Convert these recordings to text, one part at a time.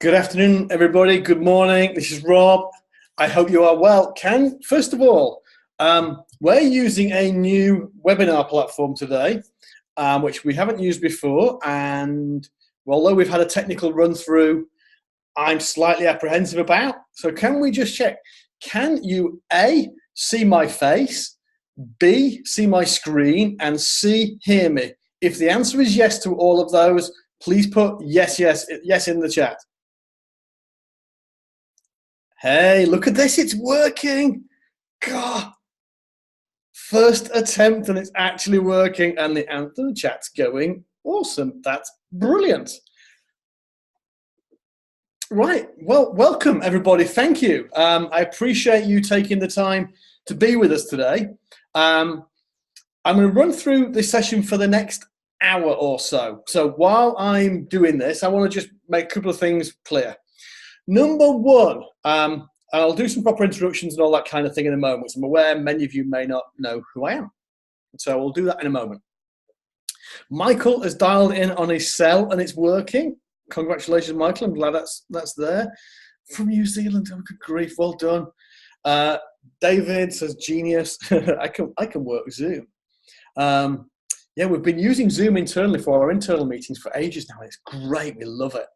Good afternoon, everybody. Good morning. This is Rob. I hope you are well. First of all, we're using a new webinar platform today, which we haven't used before. And although we've had a technical run through, I'm slightly apprehensive about. So can we just check? Can you A, see my face, B, see my screen, and C, hear me? If the answer is yes to all of those, please put yes in the chat. Hey, look at this, it's working. God. First attempt and it's actually working, and the chat's going awesome. That's brilliant. Right, well, welcome everybody. Thank you. I appreciate you taking the time to be with us today. I'm going to run through this session for the next hour or so. So while I'm doing this, I want to just make a couple of things clear. Number one, I'll do some proper introductions and all that kind of thing in a moment, which I'm aware many of you may not know who I am. So we'll do that in a moment. Michael has dialed in on his cell and it's working. Congratulations, Michael. I'm glad that's there. From New Zealand. Oh, good grief. Well done. David says genius. I can work Zoom. Yeah, we've been using Zoom internally for our internal meetings for ages now. It's great. We love it.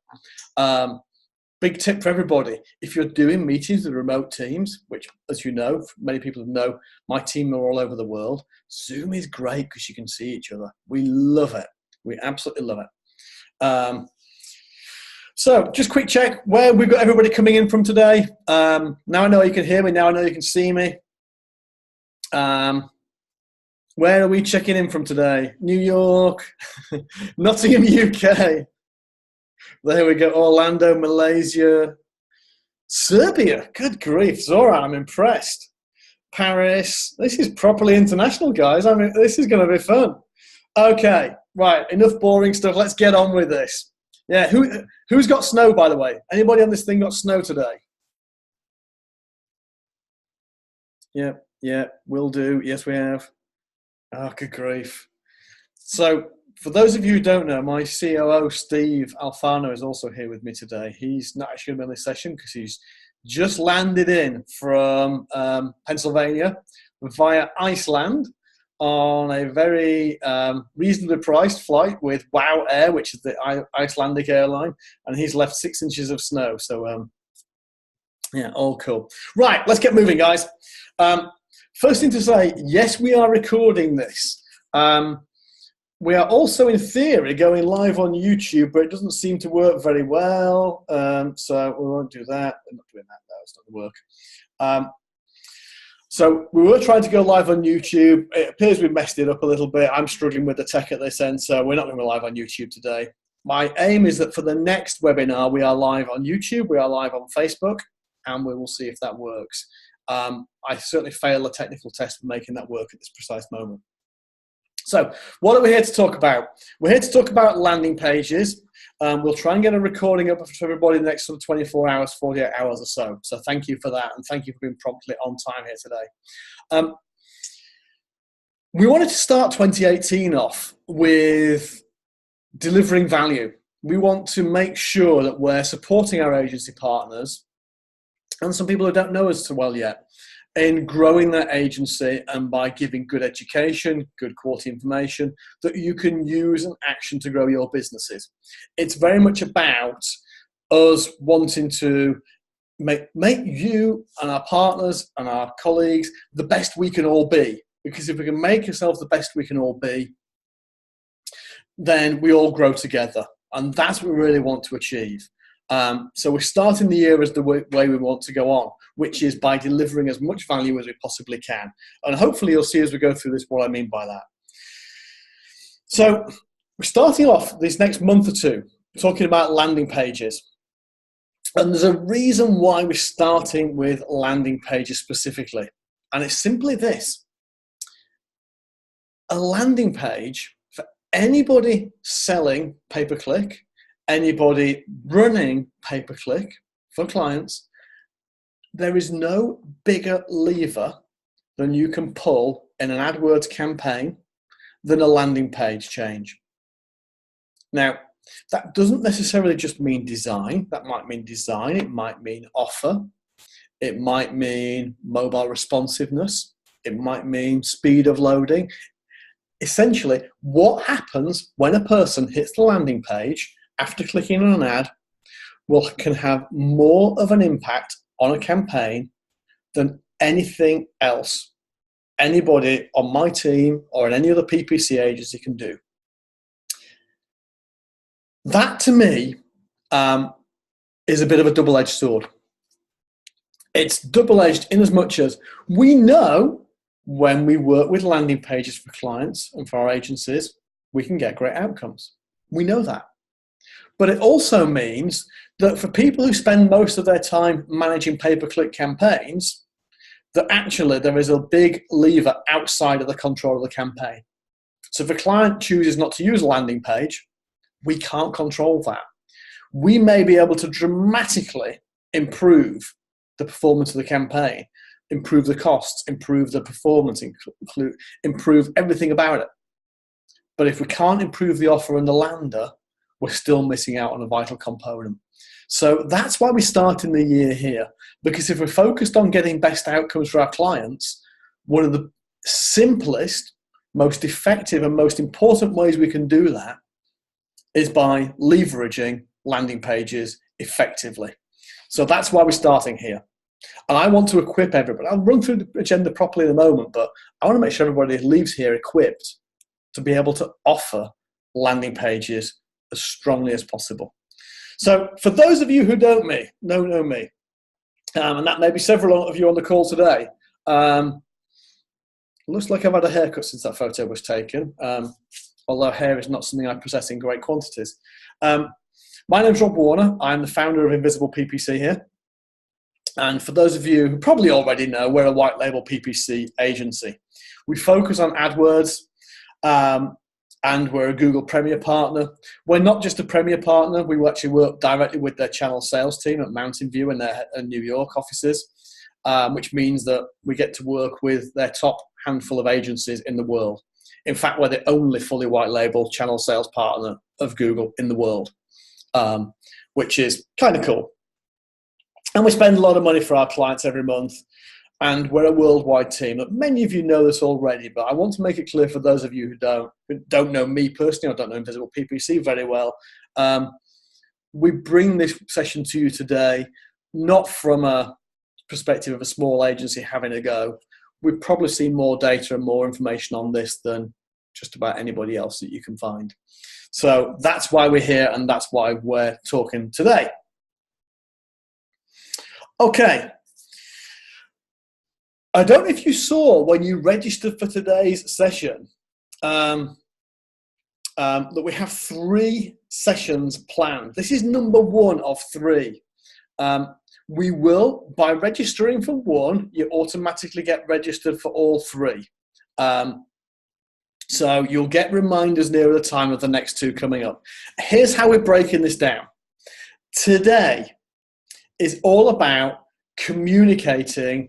Big tip for everybody, if you're doing meetings with remote teams, which, as you know, many people know, my team are all over the world, Zoom is great because you can see each other. We love it. We absolutely love it. So just quick check where we've got everybody coming in from today. Now I know you can hear me. Now I know you can see me. Where are we checking in from today? New York, Nottingham, UK. There we go. Orlando, Malaysia, Serbia. Good grief, Zora, I'm impressed. Paris. This is properly international, guys. I mean, this is going to be fun. Okay, right. Enough boring stuff. Let's get on with this. Yeah. Who's got snow, by the way? Anybody on this thing got snow today? Yeah. Will do. Yes, we have. Oh, good grief. So, for those of you who don't know, my COO, Steve Alfano, is also here with me today. He's not actually going to be on this session because he's just landed in from Pennsylvania via Iceland on a very reasonably priced flight with WOW Air, which is the Icelandic airline, and he's left 6 inches of snow. So, yeah, all cool. Right, let's get moving, guys. First thing to say, yes, we are recording this. We are also, in theory, going live on YouTube, but it doesn't seem to work very well, so we won't do that. We're not doing that, no, it's not going to work. So we were trying to go live on YouTube. It appears we messed it up a little bit. I'm struggling with the tech at this end, so we're not going to go live on YouTube today. My aim is that for the next webinar, we are live on YouTube, we are live on Facebook, and we will see if that works. I certainly failed a technical test for making that work at this precise moment. So what are we here to talk about? We're here to talk about landing pages. We'll try and get a recording up for everybody in the next sort of 24 hours, 48 hours or so. So thank you for that, and thank you for being promptly on time here today. We wanted to start 2018 off with delivering value. We want to make sure that we're supporting our agency partners and some people who don't know us so well yet in growing their agency, and by giving good education, good quality information that you can use and action to grow your businesses. It's very much about us wanting to make you and our partners and our colleagues the best we can all be. Because if we can make ourselves the best we can all be, then we all grow together. And that's what we really want to achieve. So we're starting the year as the way we want to go on, which is by delivering as much value as we possibly can. And hopefully you'll see as we go through this what I mean by that. So we're starting off this next month or two talking about landing pages. And there's a reason why we're starting with landing pages specifically. And it's simply this. A landing page for anybody selling pay-per-click, anybody running pay-per-click for clients, there is no bigger lever than you can pull in an AdWords campaign than a landing page change. Now, That doesn't necessarily just mean design. That might mean design. It might mean offer. It might mean mobile responsiveness. It might mean speed of loading. Essentially, what happens when a person hits the landing page after clicking on an ad can have more of an impact on a campaign than anything else anybody on my team or in any other PPC agency can do. That, to me, is a bit of a double-edged sword. It's double-edged in as much as we know when we work with landing pages for clients and for our agencies, we can get great outcomes. We know that. But it also means that for people who spend most of their time managing pay-per-click campaigns, that actually there is a big lever outside of the control of the campaign. So if a client chooses not to use a landing page, we can't control that. We may be able to dramatically improve the performance of the campaign, improve the costs, improve the performance, improve everything about it. But if we can't improve the offer and the lander, we're still missing out on a vital component. So that's why we start in the year here, because if we're focused on getting best outcomes for our clients, one of the simplest, most effective and most important ways we can do that is by leveraging landing pages effectively. So that's why we're starting here. And I want to equip everybody. I'll run through the agenda properly in a moment, but I want to make sure everybody leaves here equipped to be able to offer landing pages as strongly as possible. So for those of you who don't know me, and that may be several of you on the call today, looks like I've had a haircut since that photo was taken, although hair is not something I possess in great quantities. My name's Rob Warner. I'm the founder of InvisiblePPC here. And for those of you who probably already know, we're a white label PPC agency. We focus on AdWords, and we're a Google Premier partner. We're not just a Premier partner. We actually work directly with their channel sales team at Mountain View in their New York offices, which means that we get to work with their top handful of agencies in the world. In fact, we're the only fully white label channel sales partner of Google in the world, which is kind of cool. And we spend a lot of money for our clients every month. And we're a worldwide team. Many of you know this already, but I want to make it clear for those of you who don't know me personally or don't know InvisiblePPC very well. We bring this session to you today, not from a perspective of a small agency having a go. We've probably seen more data and more information on this than just about anybody else that you can find. So that's why we're here, and that's why we're talking today. Okay. I don't know if you saw when you registered for today's session that we have 3 sessions planned. This is number 1 of 3. We will, by registering for 1, you automatically get registered for all 3. So you'll get reminders nearer the time of the next 2 coming up. Here's how we're breaking this down. Today is all about communicating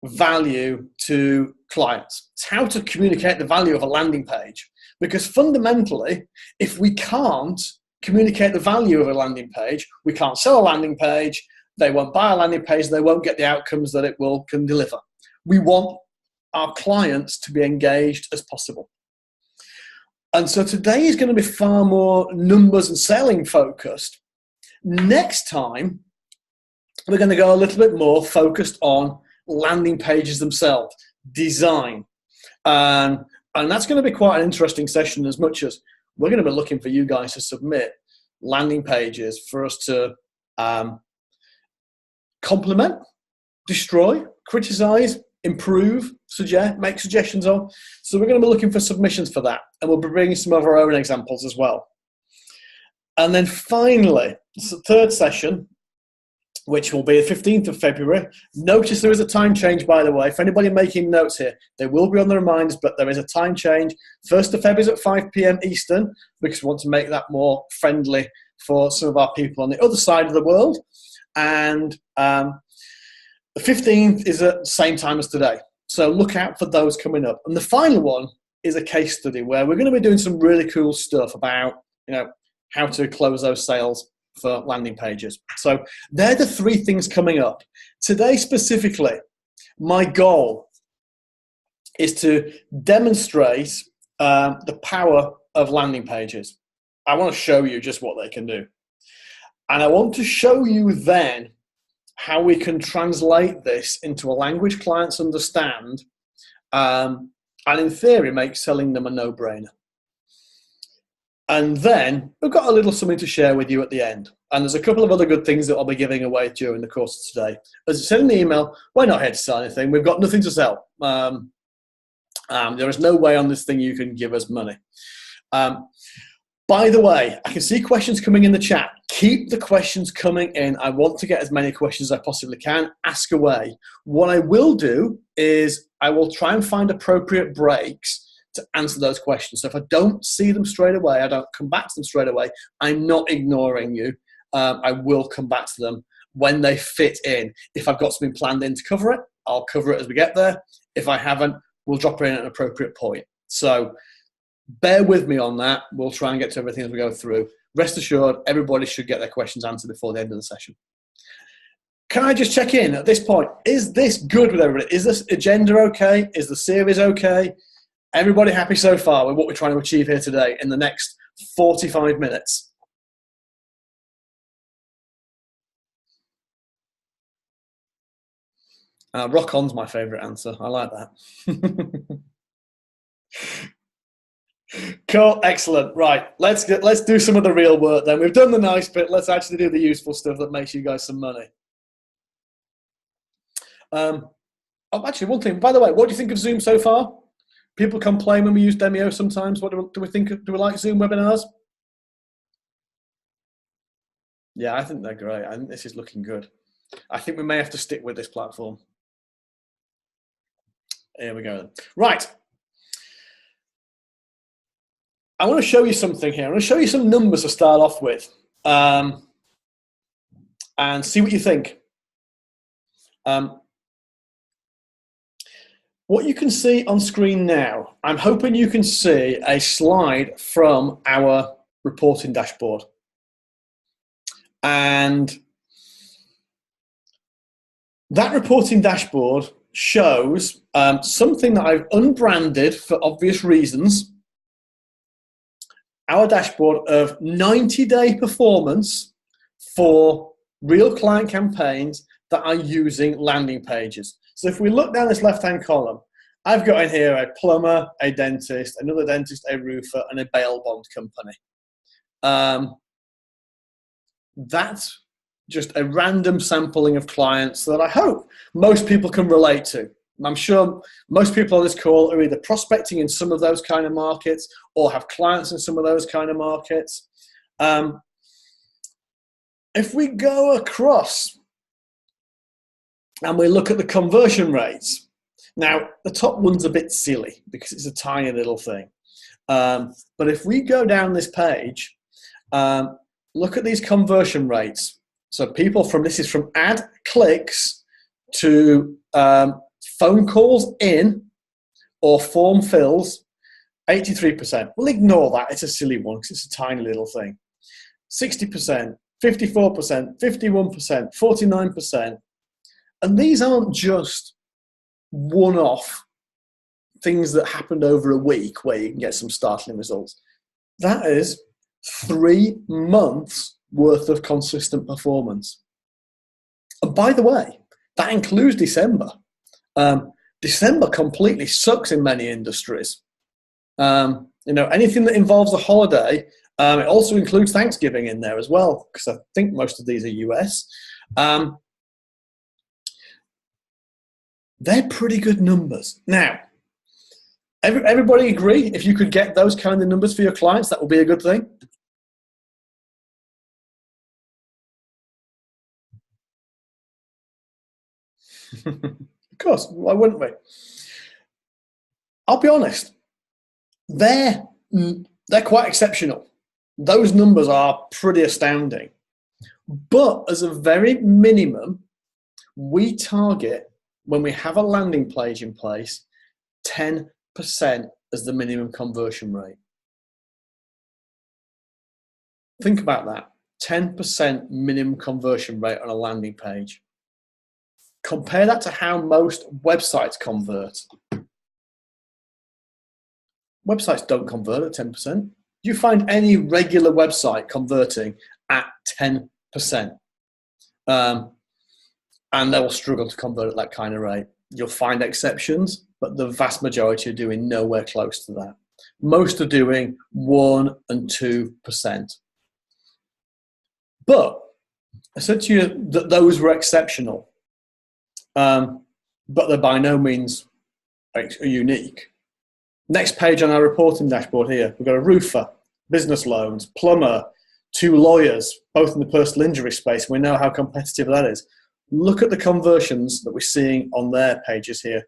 value to clients. It's how to communicate the value of a landing page. Because fundamentally, if we can't communicate the value of a landing page, we can't sell a landing page, they won't buy a landing page, they won't get the outcomes that it can deliver. We want our clients to be engaged as possible. And so today is going to be far more numbers and selling focused. Next time, we're going to go a little bit more focused on landing pages themselves, design. And that's going to be quite an interesting session, as much as we're going to be looking for you guys to submit landing pages for us to complement, destroy, criticize, improve, suggest, make suggestions on. So we're going to be looking for submissions for that, and we'll be bringing some of our own examples as well. And then finally, the 3rd session, which will be the 15th of February. Notice there is a time change, by the way. For anybody making notes here, they will be on the reminders, but there is a time change. 1st of February is at 5 p.m. Eastern, because we want to make that more friendly for some of our people on the other side of the world. And the 15th is at the same time as today. So look out for those coming up. And the final one is a case study where we're going to be doing some really cool stuff about, how to close those sales for landing pages. So they're the 3 things coming up. Today specifically, my goal is to demonstrate the power of landing pages. I want to show you just what they can do. And I want to show you then how we can translate this into a language clients understand, and in theory make selling them a no-brainer. And then we've got a little something to share with you at the end. And there's a couple of other good things that I'll be giving away during the course of today. As I said in the email, we're not here to sell anything. We've got nothing to sell. There is no way on this thing you can give us money. By the way, I can see questions coming in the chat. Keep the questions coming in. I want to get as many questions as I possibly can. Ask away. What I will do is I will try and find appropriate breaks to answer those questions. So if I don't see them straight away, I don't come back to them straight away, I'm not ignoring you. I will come back to them when they fit in. If I've got something planned in to cover it, I'll cover it as we get there. If I haven't, we'll drop it in at an appropriate point. So bear with me on that. We'll try and get to everything as we go through. Rest assured, everybody should get their questions answered before the end of the session. Can I just check in at this point? Is this good with everybody? Is this agenda okay? Is the series okay? Everybody happy so far with what we're trying to achieve here today in the next 45 minutes? Rock on's my favourite answer. I like that. Cool, excellent. Right, let's do some of the real work then. We've done the nice bit. Let's actually do the useful stuff that makes you guys some money. Actually, one thing. By the way, what do you think of Zoom so far? People complain when we use Demio sometimes. What do we think? Do we like Zoom webinars? Yeah, I think they're great. I think this is looking good. I think we may have to stick with this platform. Here we go then. Right. I want to show you something here. I want to show you some numbers to start off with, and see what you think. What you can see on screen now, I'm hoping you can see a slide from our reporting dashboard. And that reporting dashboard shows something that I've unbranded for obvious reasons. Our dashboard of 90-day performance for real client campaigns that are using landing pages. So if we look down this left-hand column, I've got in here a plumber, a dentist, another dentist, a roofer, and a bail bond company. That's just a random sampling of clients that I hope most people can relate to. I'm sure most people on this call are either prospecting in some of those kind of markets or have clients in some of those kind of markets. If we go across and we look at the conversion rates, now the top one's a bit silly because it's a tiny little thing. But if we go down this page, look at these conversion rates. So people from, this is from ad clicks to phone calls in or form fills, 83%. We'll ignore that. It's a silly one because it's a tiny little thing. 60%, 54%, 51%, 49%. And these aren't just one-off things that happened over a week where you can get some startling results. That is 3 months worth of consistent performance. And by the way, that includes December. December completely sucks in many industries. Anything that involves a holiday, it also includes Thanksgiving in there as well, because I think most of these are US. They're pretty good numbers. Now, everybody agree if you could get those kind of numbers for your clients, that would be a good thing? Of course, why wouldn't we? I'll be honest, they're quite exceptional. Those numbers are pretty astounding. But as a very minimum, we target, when we have a landing page in place, 10% as the minimum conversion rate. Think about that. 10% minimum conversion rate on a landing page. Compare that to how most websites convert. Websites don't convert at 10%. You find any regular website converting at 10%. And they will struggle to convert at that kind of rate. You'll find exceptions, but the vast majority are doing nowhere close to that. Most are doing 1 and 2%. But I said to you that those were exceptional, but they're by no means unique. Next page on our reporting dashboard here, we've got a roofer, business loans, plumber, 2 lawyers, both in the personal injury space. We know how competitive that is. Look at the conversions that we're seeing on their pages here.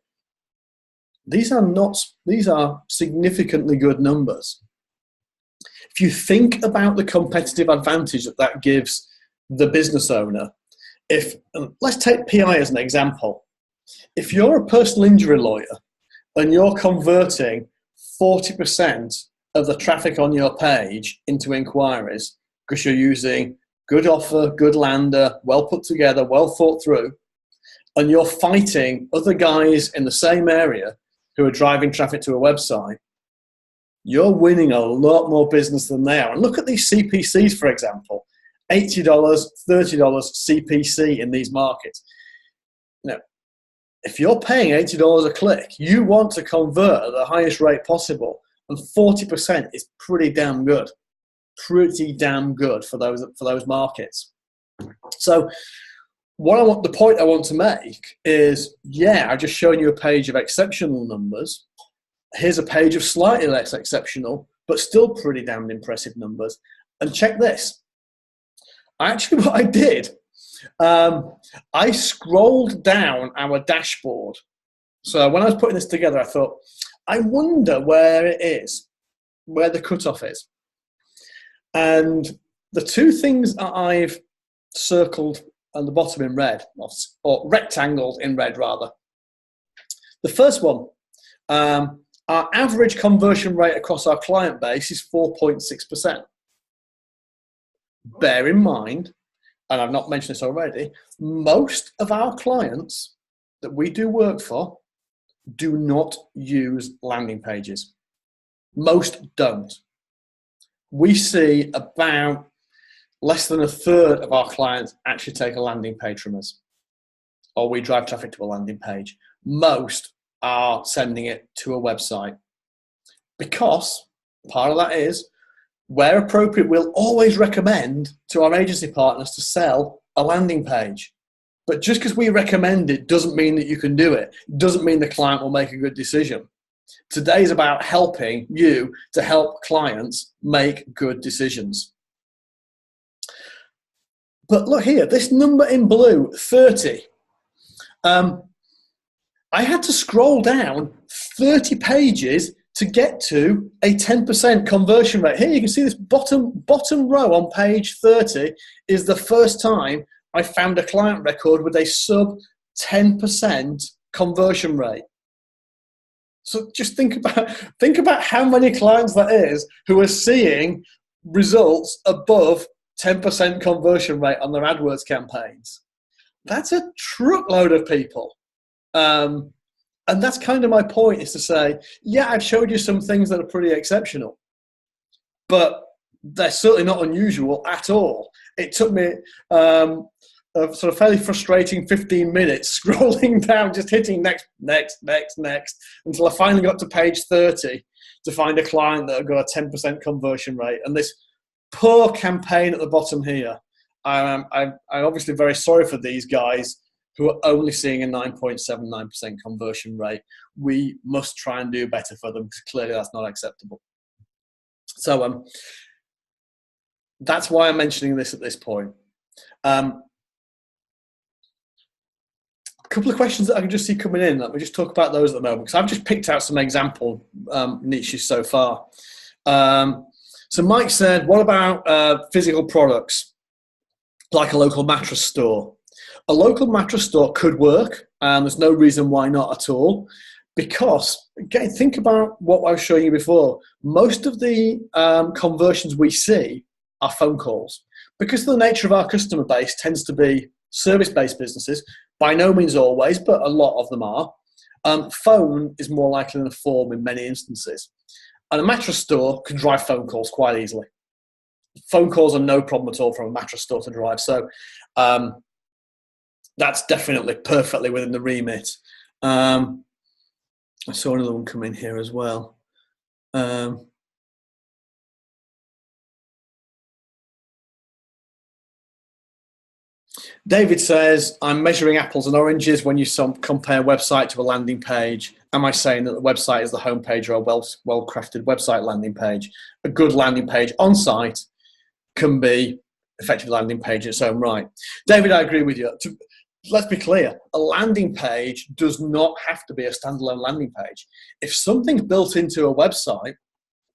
These are significantly good numbers. If you think about the competitive advantage that that gives the business owner, let's take PI as an example. If you're a personal injury lawyer and you're converting 40% of the traffic on your page into inquiries because you're using good offer, good lander, well put together, well thought through, and you're fighting other guys in the same area who are driving traffic to a website, you're winning a lot more business than they are. And look at these CPCs, for example, $80, $30 CPC in these markets. Now, if you're paying $80 a click, you want to convert at the highest rate possible, and 40% is pretty damn good. Pretty damn good for those markets. So the point I want to make is, yeah, I've just shown you a page of exceptional numbers. Here's a page of slightly less exceptional, but still pretty damn impressive numbers. And check this. Actually, what I did, I scrolled down our dashboard. So when I was putting this together, I thought, I wonder where it is, where the cutoff is. And the 2 things that I've circled on the bottom in red, or rectangled in red rather. The first one, our average conversion rate across our client base is 4.6%. Bear in mind, and I've not mentioned this already, most of our clients that we do work for do not use landing pages. Most don't. We see about less than a third of our clients actually take a landing page from us, or we drive traffic to a landing page. Most are sending it to a website, because part of that is, where appropriate, we'll always recommend to our agency partners to sell a landing page. But just because we recommend it doesn't mean that you can do it. It doesn't mean the client will make a good decision. Today is about helping you to help clients make good decisions. But look here, this number in blue, 30. I had to scroll down 30 pages to get to a 10% conversion rate. Here you can see this bottom row on page 30 is the first time I found a client record with a sub 10% conversion rate. So just think about how many clients that is who are seeing results above 10% conversion rate on their AdWords campaigns. That's a truckload of people. And that's kind of my point, is to say, yeah, I've showed you some things that are pretty exceptional, but they're certainly not unusual at all. It took me a sort of fairly frustrating 15 minutes scrolling down, just hitting next, until I finally got to page 30 to find a client that had got a 10% conversion rate. And this poor campaign at the bottom here, I'm obviously very sorry for these guys who are only seeing a 9.79% conversion rate. We must try and do better for them, because clearly that's not acceptable. So that's why I'm mentioning this at this point. A couple of questions that I can just see coming in. Let me just talk about those at the moment, because I've just picked out some example niches so far. So Mike said, what about physical products, like a local mattress store? A local mattress store could work, and there's no reason why not at all, because, again, think about what I was showing you before. Most of the conversions we see are phone calls. Because the nature of our customer base tends to be service-based businesses, by no means always, but a lot of them are, phone is more likely than a form in many instances. And a mattress store can drive phone calls quite easily. Phone calls are no problem at all from a mattress store to drive. So that's definitely perfectly within the remit. I saw another one come in here as well. David says, I'm measuring apples and oranges when you compare website to a landing page. Am I saying that the website is the homepage or a well-crafted website landing page? A good landing page on site can be effective landing page in its own right. David, I agree with you. Let's be clear, a landing page does not have to be a standalone landing page. If something's built into a website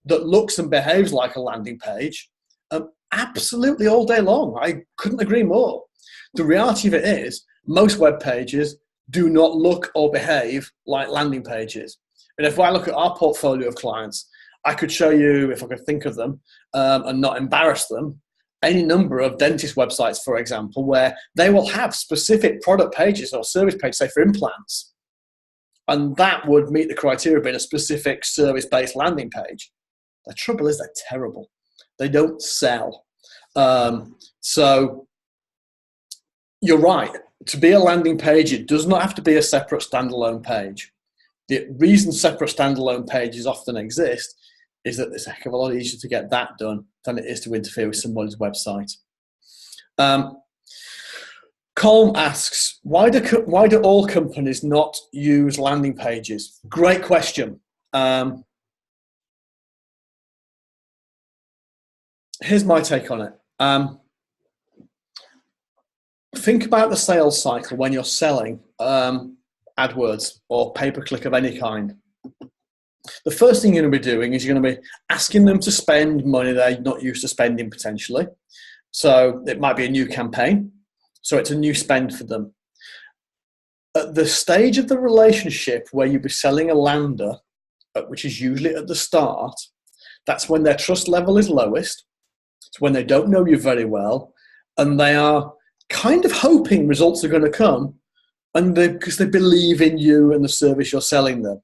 that looks and behaves like a landing page, absolutely all day long. I couldn't agree more. The reality of it is, most web pages do not look or behave like landing pages. And if I look at our portfolio of clients, I could show you, if I could think of them and not embarrass them, any number of dentist websites, for example, where they will have specific product pages or service pages, say for implants. And that would meet the criteria of being a specific service-based landing page. The trouble is they're terrible. They don't sell. So you're right. To be a landing page, it does not have to be a separate standalone page. The reason separate standalone pages often exist is that it's a heck of a lot easier to get that done than it is to interfere with somebody's website. Colm asks, why do all companies not use landing pages? Great question. Here's my take on it. Think about the sales cycle when you're selling AdWords or pay-per-click of any kind. The first thing you're going to be doing is you're going to be asking them to spend money they're not used to spending potentially. So it might be a new campaign. So it's a new spend for them. At the stage of the relationship where you'll be selling a lander, which is usually at the start, that's when their trust level is lowest. It's when they don't know you very well and they are kind of hoping results are going to come and because they believe in you and the service you're selling them.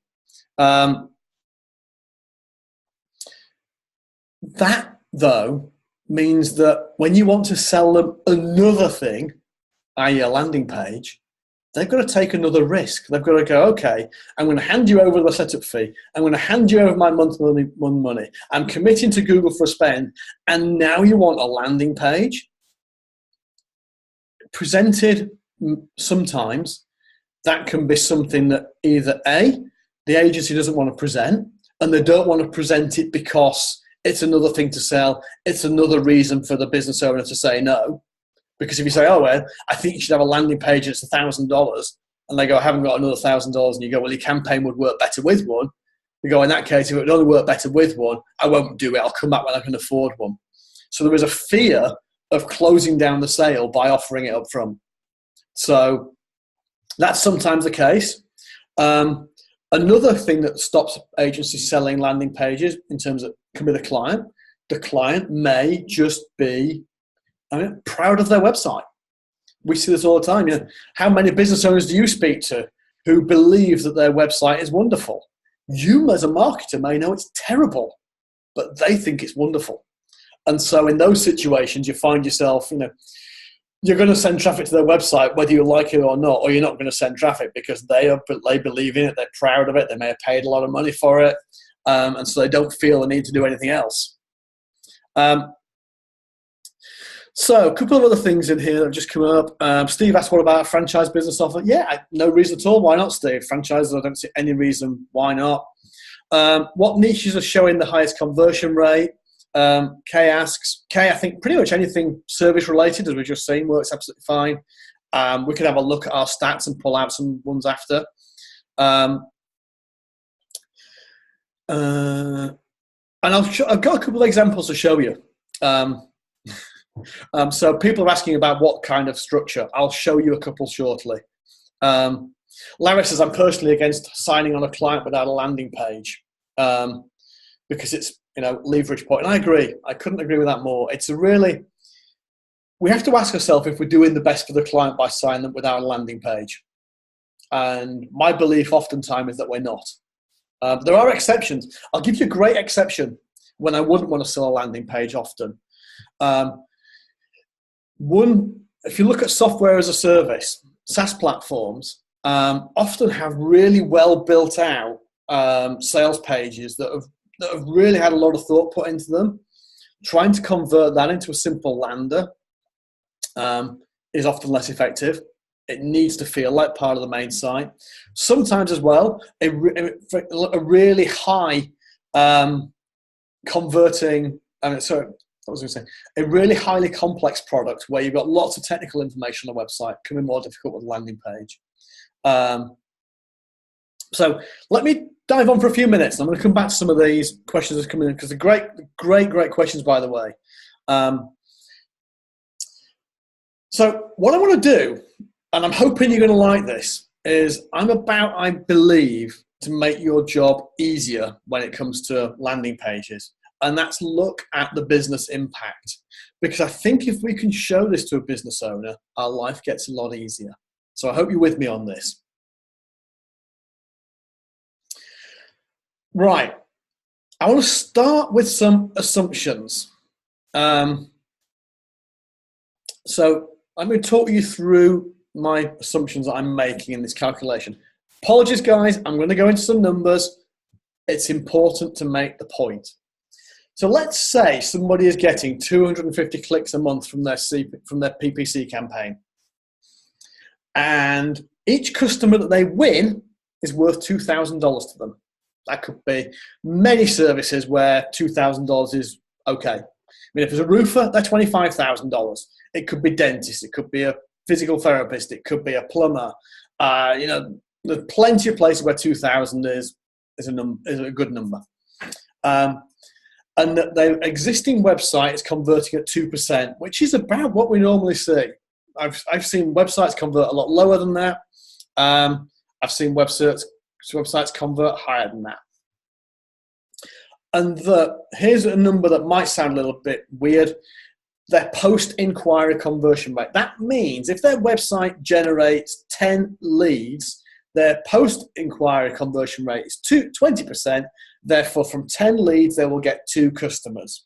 That, though, means that when you want to sell them another thing, i.e. a landing page, they've got to take another risk. They've got to go, okay, I'm going to hand you over the setup fee. I'm going to hand you over my monthly money. I'm committing to Google for a spend. And now you want a landing page? Presented sometimes, that can be something that either A, the agency doesn't want to present, and they don't want to present it because it's another thing to sell. It's another reason for the business owner to say no. Because if you say, oh, well, I think you should have a landing page and it's $1,000, and they go, I haven't got another $1,000, and you go, well, your campaign would work better with one. You go, in that case, if it would only work better with one, I won't do it. I'll come back when I can afford one. So there is a fear of closing down the sale by offering it up front. So that's sometimes the case. Another thing that stops agencies selling landing pages in terms of can be the client may just be proud of their website. We see this all the time. You know, how many business owners do you speak to who believe that their website is wonderful? You as a marketer may know it's terrible, but they think it's wonderful. And so in those situations, you find yourself, you're going to send traffic to their website, whether you like it or not, or you're not going to send traffic because they believe in it, they're proud of it, they may have paid a lot of money for it, and so they don't feel the need to do anything else. So a couple of other things in here that have just come up. Steve asked, what about a franchise business offer? Yeah, no reason at all. Why not, Steve? Franchises, I don't see any reason why not. What niches are showing the highest conversion rate? Kay asks, I think pretty much anything service related, as we've just seen, works absolutely fine. We could have a look at our stats and pull out some ones after. And I've got a couple of examples to show you. So people are asking about what kind of structure. I'll show you a couple shortly. Larry says, I'm personally against signing on a client without a landing page because it's leverage point. And I agree. I couldn't agree with that more. We have to ask ourselves if we're doing the best for the client by signing them with our landing page. And my belief oftentimes is that we're not. There are exceptions. I'll give you a great exception when I wouldn't want to sell a landing page often. If you look at software as a service, SaaS platforms often have really well built out sales pages that have really had a lot of thought put into them. Trying to convert that into a simple lander is often less effective. It needs to feel like part of the main site. Sometimes as well, a really high converting, a really highly complex product where you've got lots of technical information on the website can be more difficult with a landing page. So let me dive on for a few minutes. I'm going to come back to some of these questions that are coming in because they're great questions, by the way. So what I want to do, and I'm hoping you're going to like this, is I believe, to make your job easier when it comes to landing pages. And that's look at the business impact. Because I think if we can show this to a business owner, our life gets a lot easier. So I hope you're with me on this. Right. I want to start with some assumptions. So I'm going to talk you through my assumptions that I'm making in this calculation. Apologies, guys. I'm going to go into some numbers. It's important to make the point. So let's say somebody is getting 250 clicks a month from their PPC campaign. And each customer that they win is worth $2,000 to them. That could be many services where $2,000 is okay. I mean, if it's a roofer, they're $25,000. It could be dentist. It could be a physical therapist. It could be a plumber. There's plenty of places where 2,000 is a good number. And the existing website is converting at 2%, which is about what we normally see. I've seen websites convert a lot lower than that. I've seen websites convert higher than that. And here's a number that might sound a little bit weird. Their post-inquiry conversion rate. That means if their website generates 10 leads, their post-inquiry conversion rate is 20%. Therefore, from 10 leads, they will get 2 customers.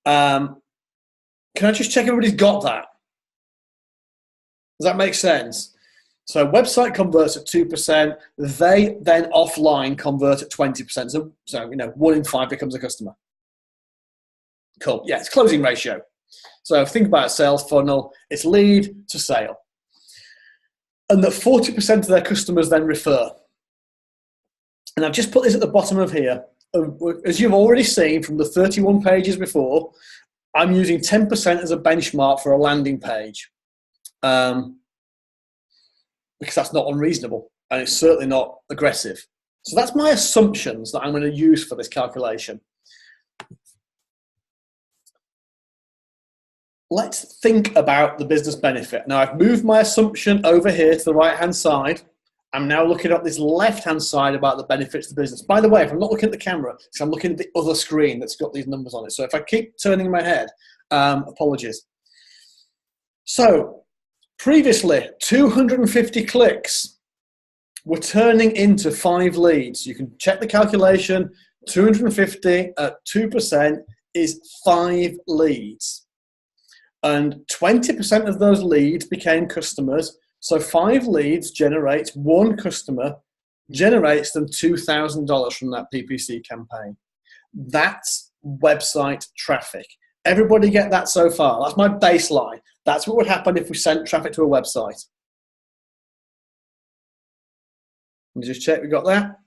Can I just check everybody's got that? Does that make sense? So website converts at 2%. They then offline convert at 20%. So 1 in 5 becomes a customer. Cool. Yeah, it's closing ratio. So think about a sales funnel. It's lead to sale. And that 40% of their customers then refer. And I've just put this at the bottom of here. As you've already seen from the 31 pages before, I'm using 10% as a benchmark for a landing page. Because that's not unreasonable. And it's certainly not aggressive. So that's my assumptions that I'm going to use for this calculation. Let's think about the business benefit. Now, I've moved my assumption over here to the right-hand side. I'm now looking at this left-hand side about the benefits to the business. By the way, if I'm not looking at the camera, it's I'm looking at the other screen that's got these numbers on it. So if I keep turning my head, apologies. So previously, 250 clicks were turning into 5 leads. You can check the calculation. 250 at 2% is 5 leads. And 20% of those leads became customers. So 5 leads generates 1 customer, generates them $2,000 from that PPC campaign. That's website traffic. Everybody get that so far? That's my baseline. That's what would happen if we sent traffic to a website. Let me just check we got that.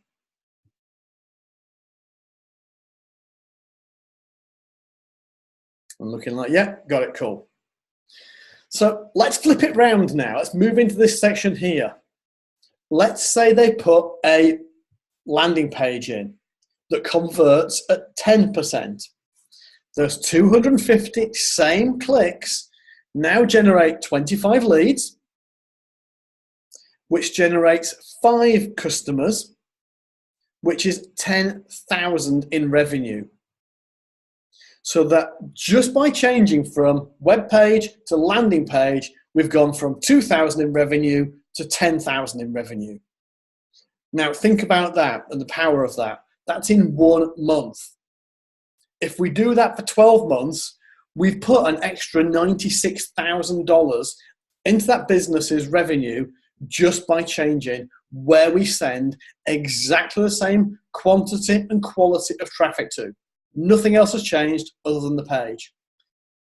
I'm looking like, yeah, got it, cool. So let's flip it round now. Let's move into this section here. Let's say they put a landing page in that converts at 10%. Those 250 same clicks now generate 25 leads, which generates 5 customers, which is 10,000 in revenue. So that just by changing from web page to landing page, we've gone from 2,000 in revenue to 10,000 in revenue. Now think about that and the power of that. That's in 1 month. If we do that for 12 months, we've put an extra $96,000 into that business's revenue just by changing where we send exactly the same quantity and quality of traffic to. Nothing else has changed other than the page.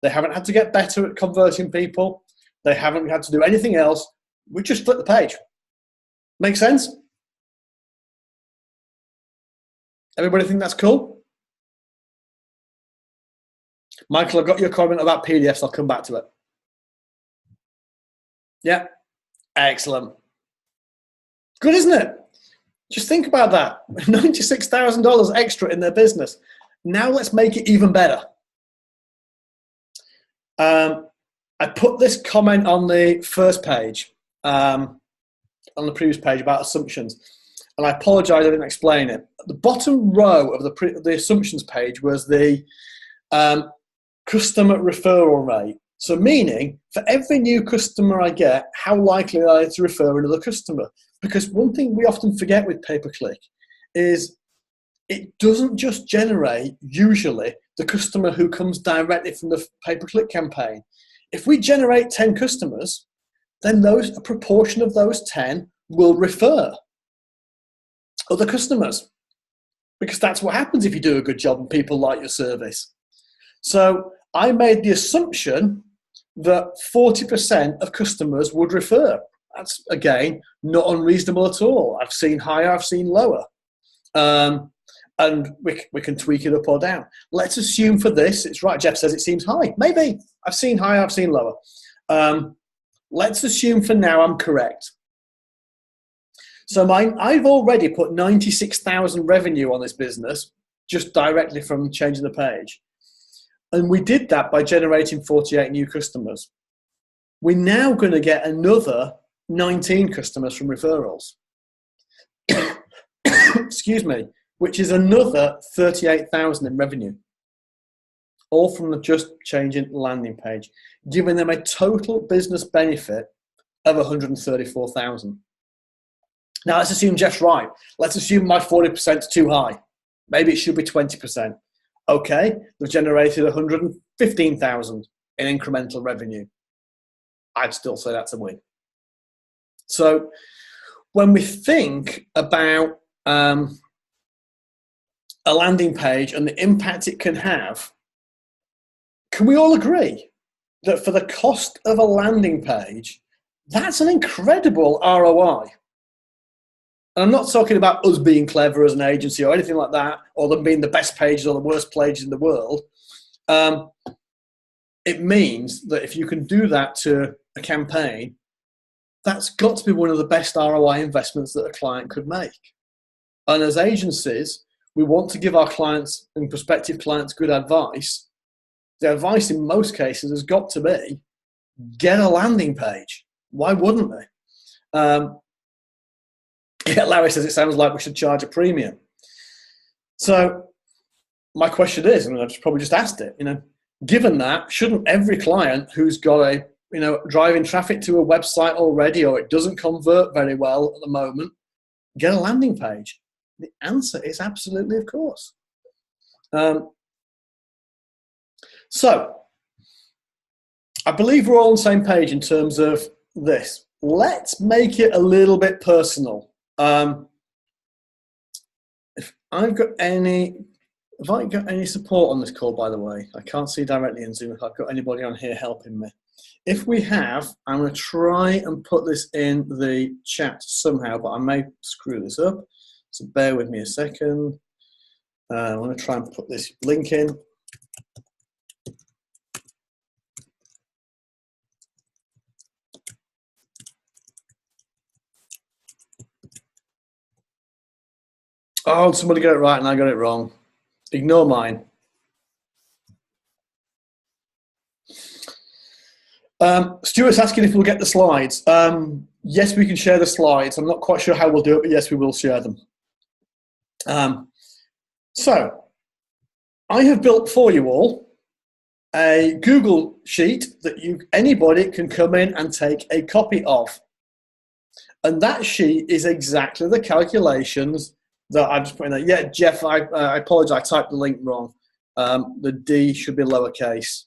They haven't had to get better at converting people. They haven't had to do anything else. We just flip the page. Make sense? Everybody think that's cool? Michael, I've got your comment about PDFs. I'll come back to it. Yeah, excellent. Good, isn't it? Just think about that. $96,000 extra in their business. Now let's make it even better. I put this comment on the first page, on the previous page about assumptions, and I apologize I didn't explain it. The bottom row of the assumptions page was the customer referral rate. So meaning, for every new customer I get, how likely are they to refer another customer? Because one thing we often forget with pay-per-click is it doesn't just generate, usually, the customer who comes directly from the pay-per-click campaign. If we generate 10 customers, then a proportion of those 10 will refer other customers, because that's what happens if you do a good job and people like your service. So I made the assumption that 40% of customers would refer. That's, again, not unreasonable at all. I've seen higher, I've seen lower. And we can tweak it up or down. Let's assume for this, it's right, Jeff says it seems high. Maybe. I've seen higher, I've seen lower. Let's assume for now I'm correct. So I've already put 96,000 revenue on this business, just directly from changing the page. And we did that by generating 48 new customers. We're now going to get another 19 customers from referrals. Excuse me, which is another 38,000 in revenue. All from the just changing landing page, giving them a total business benefit of 134,000. Now let's assume Jeff's right. Let's assume my 40% is too high. Maybe it should be 20%. Okay, they've generated 115,000 in incremental revenue. I'd still say that's a win. So when we think about a landing page and the impact it can have, can we all agree that for the cost of a landing page, that's an incredible ROI? And I'm not talking about us being clever as an agency or anything like that, or them being the best pages or the worst pages in the world. It means that if you can do that to a campaign, that's got to be one of the best ROI investments that a client could make. And as agencies, we want to give our clients and prospective clients good advice. The advice in most cases has got to be, get a landing page. Why wouldn't they? Yeah, Larry says it sounds like we should charge a premium. So my question is, and I've probably just asked it, given that, shouldn't every client who's got driving traffic to a website already, or it doesn't convert very well at the moment, get a landing page? The answer is absolutely, of course. So I believe we're all on the same page in terms of this. Let's make it a little bit personal. If I've got any support on this call, by the way, I can't see directly in Zoom if I've got anybody on here helping me. If we have, I'm going to try and put this in the chat somehow, but I may screw this up. So bear with me a second. I'm going to try and put this link in. Oh, somebody got it right and I got it wrong. Ignore mine. Stuart's asking if we'll get the slides. Yes, we can share the slides. I'm not quite sure how we'll do it, but yes, we will share them. So I have built for you all a Google sheet that anybody can come in and take a copy of. And that sheet is exactly the calculations that I'm just putting there. Yeah, Jeff, I apologize, I typed the link wrong. The D should be lowercase.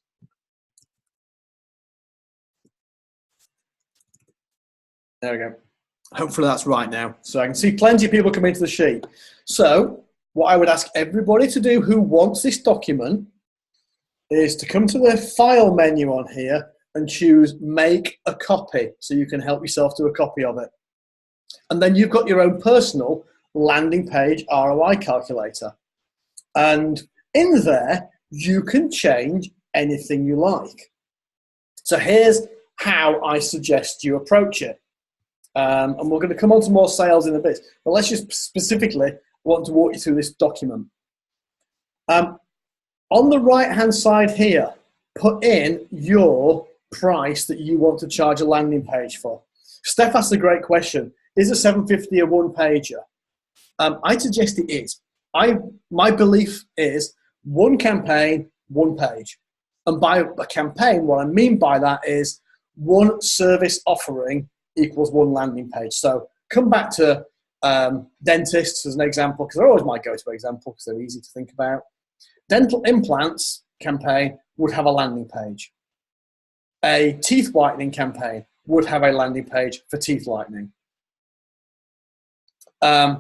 There we go. Hopefully that's right now. So I can see plenty of people come into the sheet. So what I would ask everybody to do who wants this document is to come to the file menu on here and choose make a copy so you can help yourself do a copy of it. And then you've got your own personal landing page ROI calculator. And in there, you can change anything you like. So here's how I suggest you approach it. And we're going to come on to more sales in a bit. But let's just specifically want to walk you through this document. On the right-hand side here, put in your price that you want to charge a landing page for. Steph asked a great question. Is a $750 a one-pager? I suggest it is. My belief is one campaign, one page. And by a campaign, what I mean by that is one service offering equals one landing page. So come back to dentists as an example, because they're always my go-to example because they're easy to think about. Dental implants campaign would have a landing page. A teeth whitening campaign would have a landing page for teeth whitening. A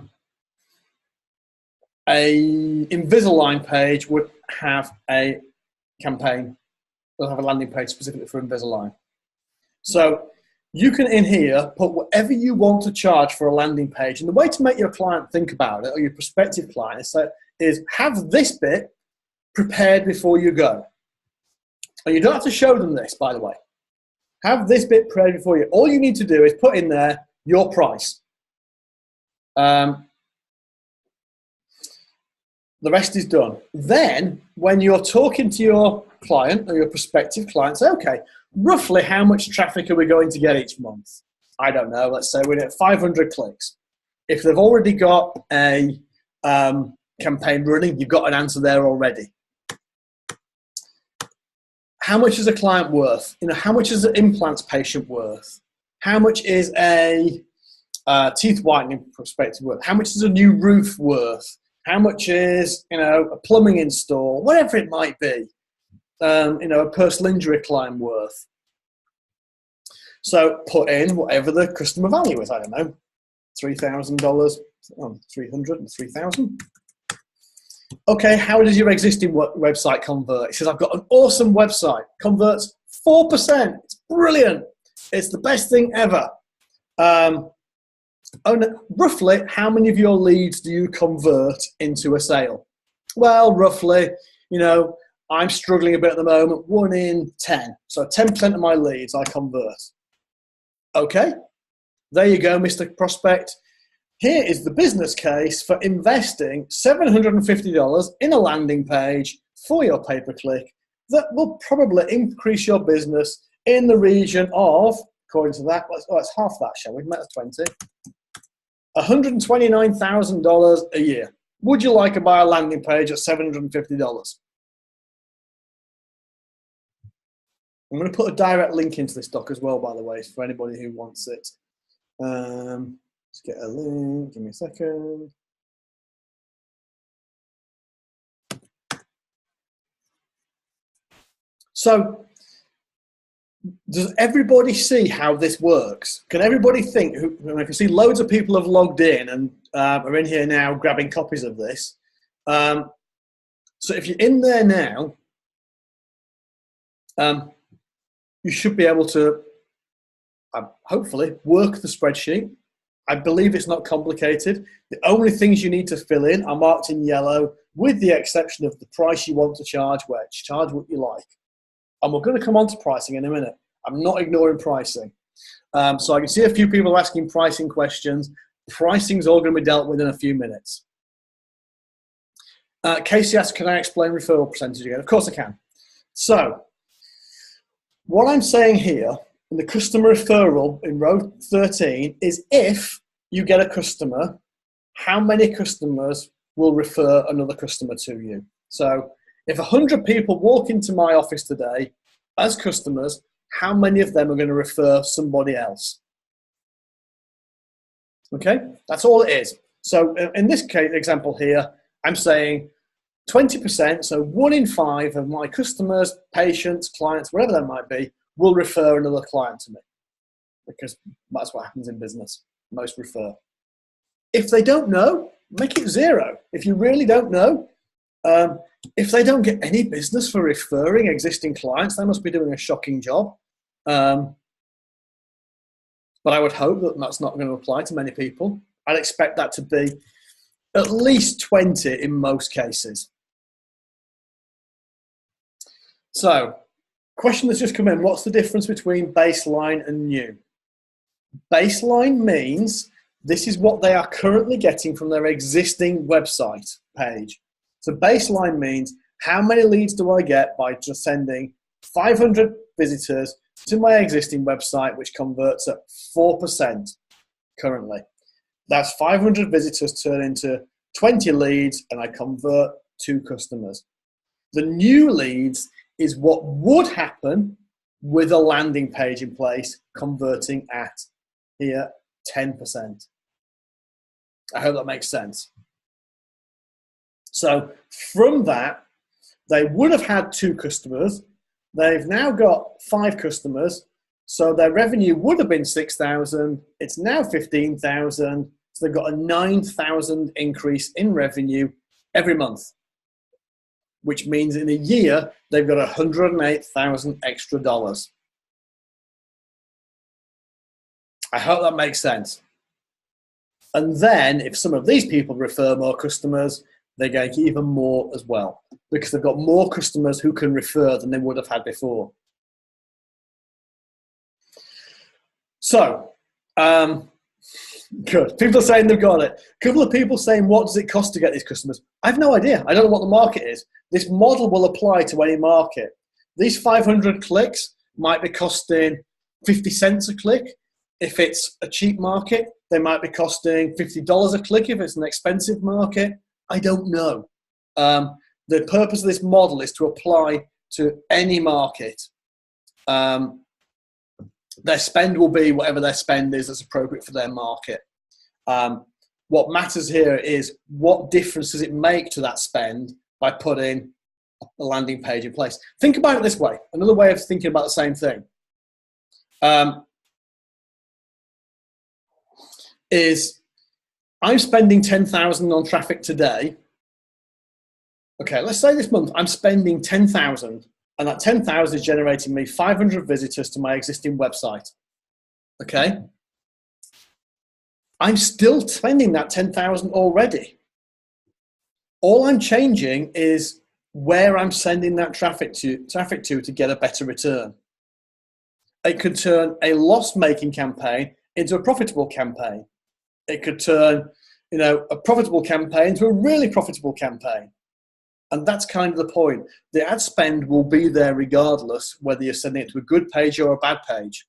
Invisalign page would have a campaign, will have a landing page specifically for Invisalign. So you can in here put whatever you want to charge for a landing page. And the way to make your client think about it, or your prospective client, is have this bit prepared before you go. And you don't have to show them this, by the way. Have this bit prepared before you. All you need to do is put in there your price. The rest is done. Then, when you're talking to your client or your prospective client, say, okay, roughly how much traffic are we going to get each month? I don't know. Let's say we're at 500 clicks. If they've already got a campaign running, you've got an answer there already. How much is a client worth? You know, how much is an implants patient worth? How much is a teeth whitening prospective worth? How much is a new roof worth? How much is, you know, a plumbing install? Whatever it might be. You know, a personal injury claim worth. So put in whatever the customer value is. I don't know, $3,000, $300 and $3,000. Okay, how does your existing website convert? It says, I've got an awesome website. Converts 4%. It's brilliant. It's the best thing ever. Roughly, how many of your leads do you convert into a sale? Well, roughly, you know, I'm struggling a bit at the moment, 1 in 10. So 10% of my leads I convert. Okay, there you go, Mr. Prospect. Here is the business case for investing $750 in a landing page for your pay-per-click that will probably increase your business in the region of, according to that, it's half that, shall we? Make that 20. $129,000 a year. Would you like to buy a landing page at $750? I'm going to put a direct link into this doc as well, by the way, for anybody who wants it. Let's get a link. Give me a second. So, does everybody see how this works? Can everybody think? I can see loads of people have logged in and are in here now grabbing copies of this. So if you're in there now, you should be able to hopefully work the spreadsheet. I believe it's not complicated. The only things you need to fill in are marked in yellow, with the exception of the price you want to charge, which charge what you like. And we're going to come on to pricing in a minute. I'm not ignoring pricing. So I can see a few people asking pricing questions. Pricing's all going to be dealt with in a few minutes. Casey asks, can I explain referral percentage again? Of course I can. So what I'm saying here in the customer referral in row 13 is if you get a customer, how many customers will refer another customer to you. So if 100 people walk into my office today as customers, how many of them are going to refer somebody else? Okay, that's all it is. So in this case, example here, I'm saying 20%, so 1 in 5 of my customers, patients, clients, whatever that might be, will refer another client to me, because that's what happens in business. Most refer. If they don't know, make it 0. If you really don't know, if they don't get any business for referring existing clients, they must be doing a shocking job. But I would hope that that's not going to apply to many people. I'd expect that to be at least 20 in most cases. So, question that's just come in, what's the difference between baseline and new? Baseline means this is what they are currently getting from their existing website page. So baseline means how many leads do I get by just sending 500 visitors to my existing website, which converts at 4% currently. That's 500 visitors turn into 20 leads and I convert 2 customers. The new leads is what would happen with a landing page in place, converting at here 10%. I hope that makes sense. So from that, they would have had 2 customers. They've now got 5 customers. So their revenue would have been 6,000. It's now 15,000. So they've got a 9,000 increase in revenue every month, which means in a year, they've got 108,000 extra dollars. I hope that makes sense. And then if some of these people refer more customers, they're going to get even more as well, because they've got more customers who can refer than they would have had before. So, good. People are saying they've got it. A couple of people saying, what does it cost to get these customers? I have no idea. I don't know what the market is. This model will apply to any market. These 500 clicks might be costing 50 cents a click. If it's a cheap market, they might be costing $50 a click. If it's an expensive market, I don't know. The purpose of this model is to apply to any market. Their spend will be whatever their spend is that's appropriate for their market. What matters here is what difference does it make to that spend by putting a landing page in place. Think about it this way. Another way of thinking about the same thing is I'm spending 10,000 on traffic today. Okay, let's say this month I'm spending 10,000 and that 10,000 is generating me 500 visitors to my existing website. Okay? I'm still spending that 10,000 already. All I'm changing is where I'm sending that traffic to get a better return. It could turn a loss-making campaign into a profitable campaign. It could turn, a profitable campaign into a really profitable campaign. And that's kind of the point. The ad spend will be there regardless whether you're sending it to a good page or a bad page.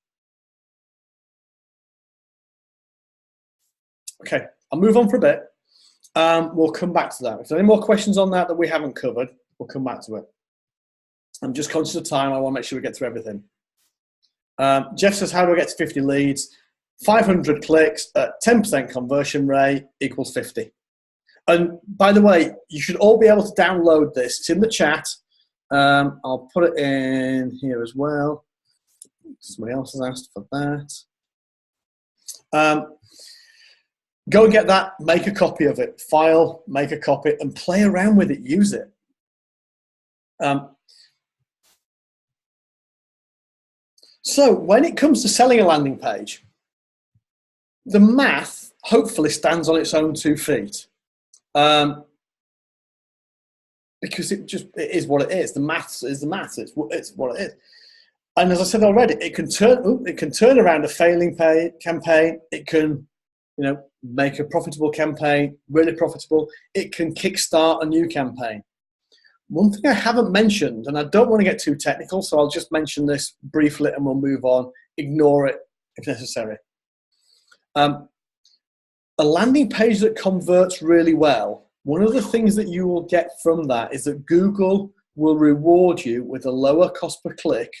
Okay, I'll move on for a bit. We'll come back to that. If there are any more questions on that we haven't covered, we'll come back to it. I'm just conscious of time. I want to make sure we get through everything. Jeff says, how do I get to 50 leads? 500 clicks at 10% conversion rate equals 50. And by the way, you should all be able to download this. It's in the chat. I'll put it in here as well. Somebody else has asked for that. Go and get that, make a copy of it, file, make a copy, and play around with it, use it. So when it comes to selling a landing page, the math hopefully stands on its own 2 feet. Because it is what it is. The maths is the maths. It's what it is. And as I said already, it can turn around a failing campaign. It can, make a profitable campaign really profitable. It can kickstart a new campaign. One thing I haven't mentioned, and I don't want to get too technical, so I'll just mention this briefly and we'll move on. Ignore it if necessary. A landing page that converts really well one of the things that you will get from that is that Google will reward you with a lower cost per click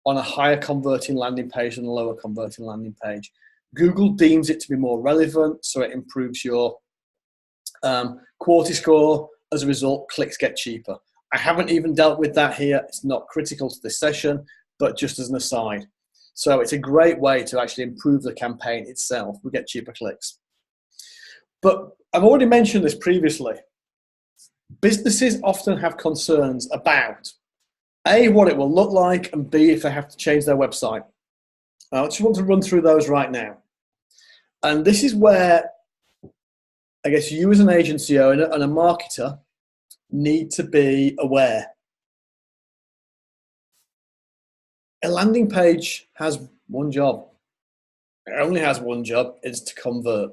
on a higher converting landing page than a lower converting landing page. Google deems it to be more relevant, so it improves your quality score. As a result, clicks get cheaper. I haven't even dealt with that here. It's not critical to this session, but just as an aside. So it's a great way to actually improve the campaign itself. We get cheaper clicks. But I've already mentioned this previously. Businesses often have concerns about A, what it will look like, and B, if they have to change their website. I just want to run through those right now. And this is where I guess you as an agency owner and a marketer need to be aware. A landing page has one job. It only has one job. It's to convert.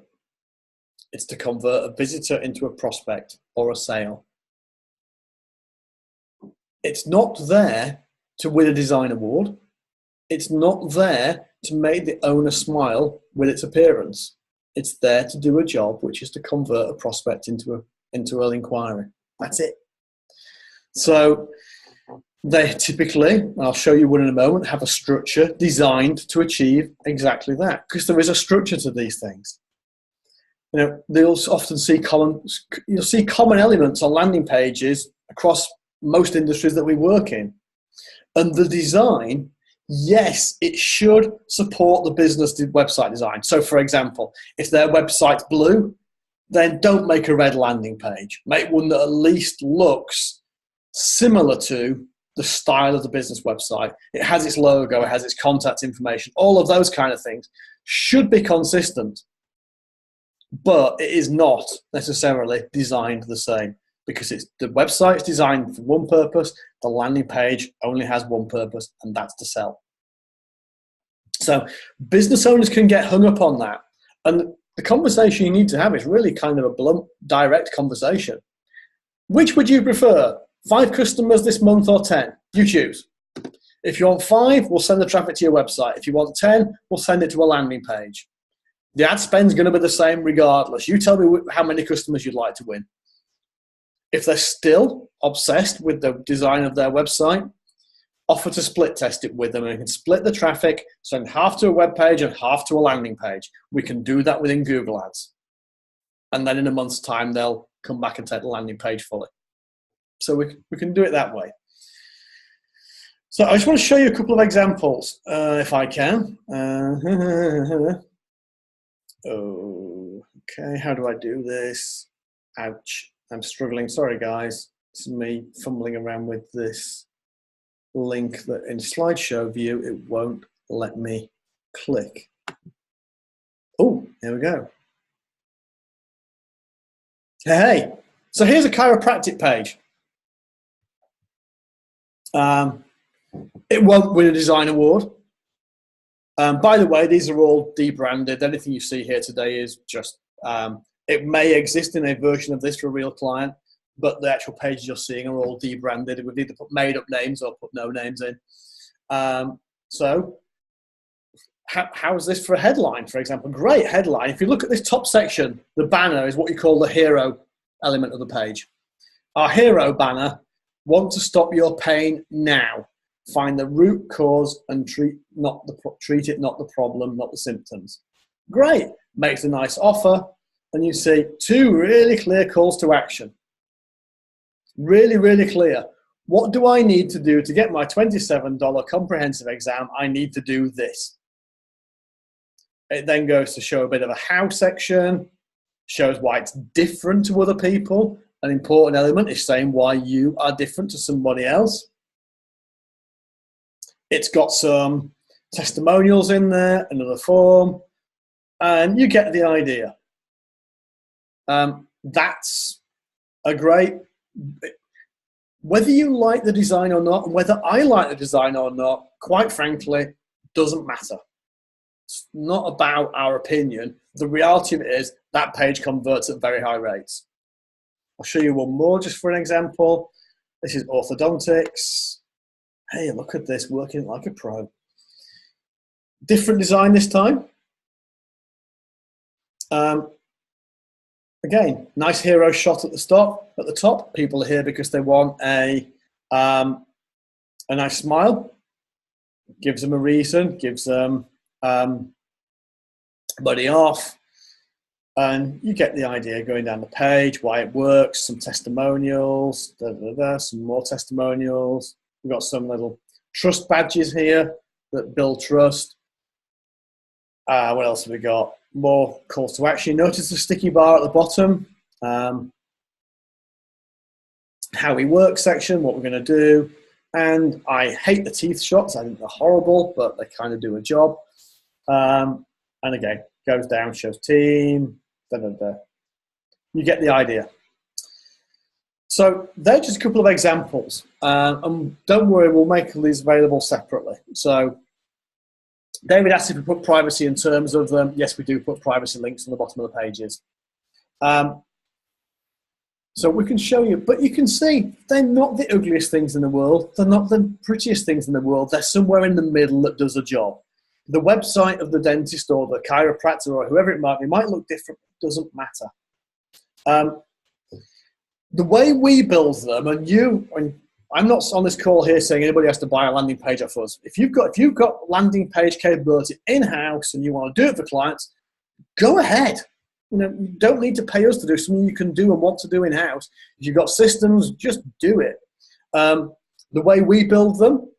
It's to convert a visitor into a prospect or a sale. It's not there to win a design award. It's not there to make the owner smile with its appearance. It's there to do a job, which is to convert a prospect into an inquiry. That's it. So they typically, I'll show you one in a moment, have a structure designed to achieve exactly that, because there is a structure to these things. You know, you'll often see common elements on landing pages across most industries that we work in. And the design, yes, it should support the business website design. So for example, if their website's blue, then don't make a red landing page. Make one that at least looks similar to the style of the business website. It has its logo, it has its contact information, all of those kind of things should be consistent. But it is not necessarily designed the same, because the website is designed for one purpose, the landing page only has one purpose, and that's to sell. So business owners can get hung up on that. And the conversation you need to have is really kind of a blunt, direct conversation. Which would you prefer? 5 customers this month or 10? You choose. If you want 5, we'll send the traffic to your website. If you want 10, we'll send it to a landing page. The ad spend's going to be the same regardless. You tell me how many customers you'd like to win. If they're still obsessed with the design of their website, offer to split test it with them, and you can split the traffic, send half to a web page and half to a landing page. We can do that within Google Ads. And then in a month's time, they'll come back and take the landing page fully. So we can do it that way. So I just want to show you a couple of examples, if I can. Okay, how do I do this? Ouch, I'm struggling. Sorry, guys. This is me fumbling around with this link that in slideshow view, it won't let me click. Oh, there we go. Hey, so here's a chiropractic page. It won't win a design award. By the way, these are all debranded. Anything you see here today is just, it may exist in a version of this for a real client, but the actual pages you're seeing are all debranded. We've either put made up names or put no names in. So how's this for a headline, for example? Great headline. If you look at this top section, the banner is what you call the hero element of the page. Our hero banner, want to stop your pain now. Find the root cause and treat it, not the problem, not the symptoms. Great. Makes a nice offer. And you see 2 really clear calls to action. Really, really clear. What do I need to do to get my $27 comprehensive exam? I need to do this. It then goes to show a bit of a how section, shows why it's different to other people. An important element is saying why you are different to somebody else. It's got some testimonials in there, another form, and you get the idea. That's a great, whether you like the design or not, and whether I like the design or not, quite frankly, doesn't matter. It's not about our opinion. The reality of it is that page converts at very high rates. I'll show you one more just for an example. This is orthodontics. Hey, look at this, working like a pro. Different design this time. Again, nice hero shot at the top. People are here because they want a nice smile. Gives them a reason, gives them money off. And you get the idea going down the page, why it works, some testimonials, some more testimonials. We've got some little trust badges here that build trust. What else have we got? More calls to action. Notice the sticky bar at the bottom. How we work section, what we're going to do. And I hate the teeth shots. I think they're horrible, but they kind of do a job. And again, goes down, shows team. You get the idea. So they're just a couple of examples. And don't worry, we'll make these available separately. So David asked if we put privacy in terms of them. Yes, we do put privacy links on the bottom of the pages. So we can show you, but you can see they're not the ugliest things in the world. They're not the prettiest things in the world. They're somewhere in the middle that does a job. The website of the dentist or the chiropractor or whoever it might look different. It doesn't matter. The way we build them, and I'm not on this call here saying anybody has to buy a landing page off us. If you've got landing page capability in-house and you want to do it for clients, go ahead. You don't need to pay us to do something you can do and want to do in-house. If you've got systems, just do it. The way we build them,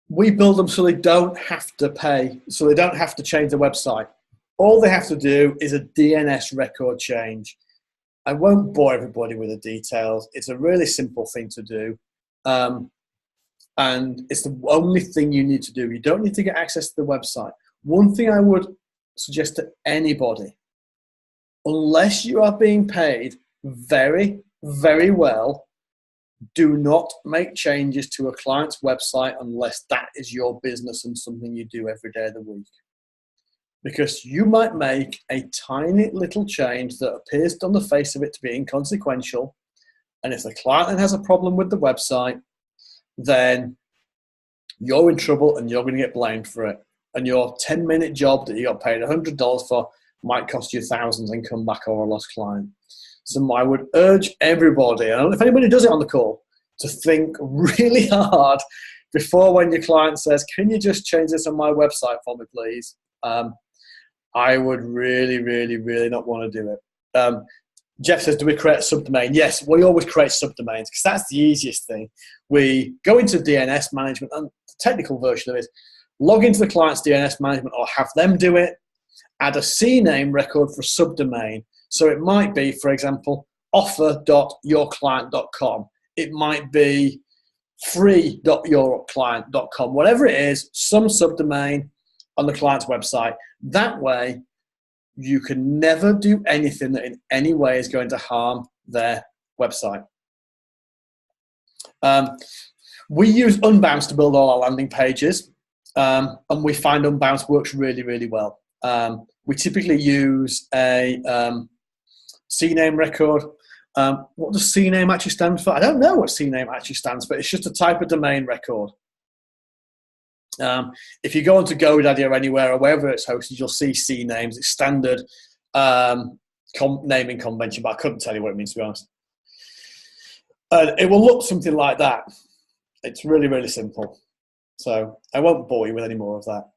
we build them so they don't have to pay, so they don't have to change the website. All they have to do is a DNS record change. I won't bore everybody with the details. It's a really simple thing to do. And it's the only thing you need to do. You don't need to get access to the website. One thing I would suggest to anybody, unless you are being paid very, very well, do not make changes to a client's website unless that is your business and something you do every day of the week. Because you might make a tiny little change that appears on the face of it to be inconsequential. And if the client then has a problem with the website, then you're in trouble and you're going to get blamed for it. And your 10-minute job that you got paid $100 for might cost you thousands and come back over a lost client. So I would urge everybody, I don't know if anybody does it on the call, to think really hard before when your client says, can you just change this on my website for me, please? I would really, really, really not want to do it. Jeff says, do we create a subdomain? Yes, we always create subdomains because that's the easiest thing. We go into DNS management, and the technical version of it, log into the client's DNS management or have them do it, add a CNAME record for subdomain. So it might be, for example, offer.yourclient.com. It might be free.yourclient.com. Whatever it is, some subdomain on the client's website. That way, you can never do anything that in any way is going to harm their website. We use Unbounce to build all our landing pages, and we find Unbounce works really, really well. We typically use a CNAME record. What does CNAME actually stand for? I don't know what CNAME actually stands for. It's just a type of domain record. If you go onto GoDaddy or anywhere or wherever it's hosted, you'll see CNAMEs. It's standard naming convention, but I couldn't tell you what it means, to be honest. It will look something like that. It's really, really simple. So I won't bore you with any more of that.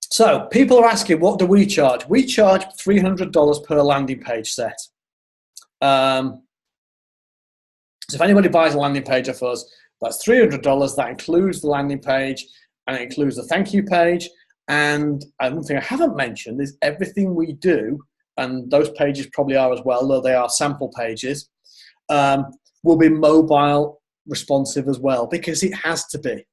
So people are asking, what do we charge? We charge $300 per landing page set. So if anybody buys a landing page of us, that's $300. That includes the landing page and it includes the thank you page. And one thing I haven't mentioned is everything we do, and those pages probably are as well, though they are sample pages, will be mobile responsive as well, because it has to be.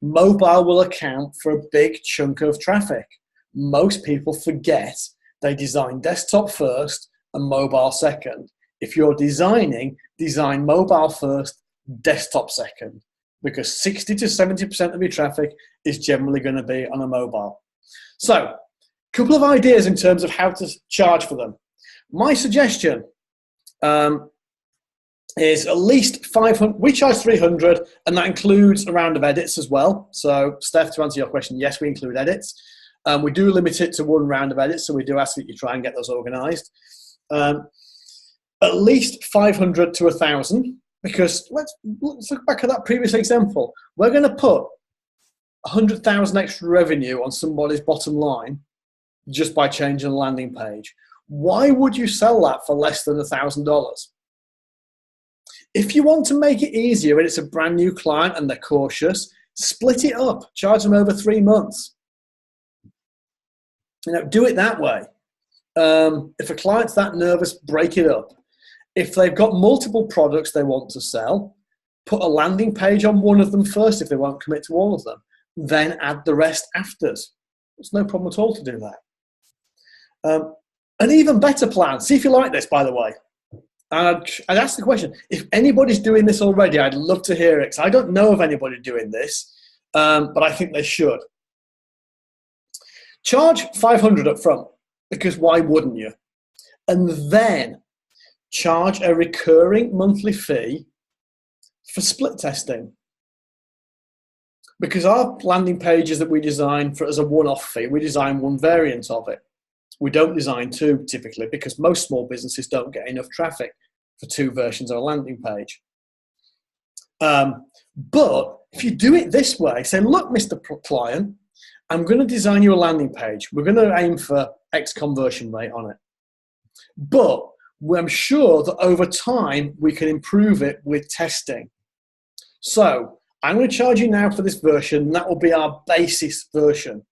Mobile will account for a big chunk of traffic. Most people forget they design desktop first and mobile second. If you're designing, design mobile first, desktop second, because 60 to 70% of your traffic is generally going to be on a mobile. So, a couple of ideas in terms of how to charge for them. My suggestion is at least 500. We charge 300, and that includes a round of edits as well. So, Steph, to answer your question, yes, we include edits. We do limit it to 1 round of edits, so we do ask that you try and get those organised. At least 500 to 1,000, because let's look back at that previous example. We're going to put 100,000 extra revenue on somebody's bottom line just by changing the landing page. Why would you sell that for less than $1,000? If you want to make it easier and it's a brand new client and they're cautious, split it up, charge them over 3 months. Do it that way. If a client's that nervous, break it up. If they've got multiple products they want to sell, put a landing page on one of them first if they won't commit to all of them. Then add the rest afters. There's no problem at all to do that. An even better plan, see if you like this, by the way. I'd ask the question, if anybody's doing this already, I'd love to hear it, because I don't know of anybody doing this, but I think they should. Charge 500 up front, because why wouldn't you? And then charge a recurring monthly fee for split testing. Because our landing pages that we design for as a one-off fee, we design one variant of it. We don't design 2 typically, because most small businesses don't get enough traffic for 2 versions of a landing page. But if you do it this way, say, look, Mr. Client, I'm going to design you a landing page. We're going to aim for X conversion rate on it. But I'm sure that over time, we can improve it with testing. So I'm going to charge you now for this version, and that will be our basis version.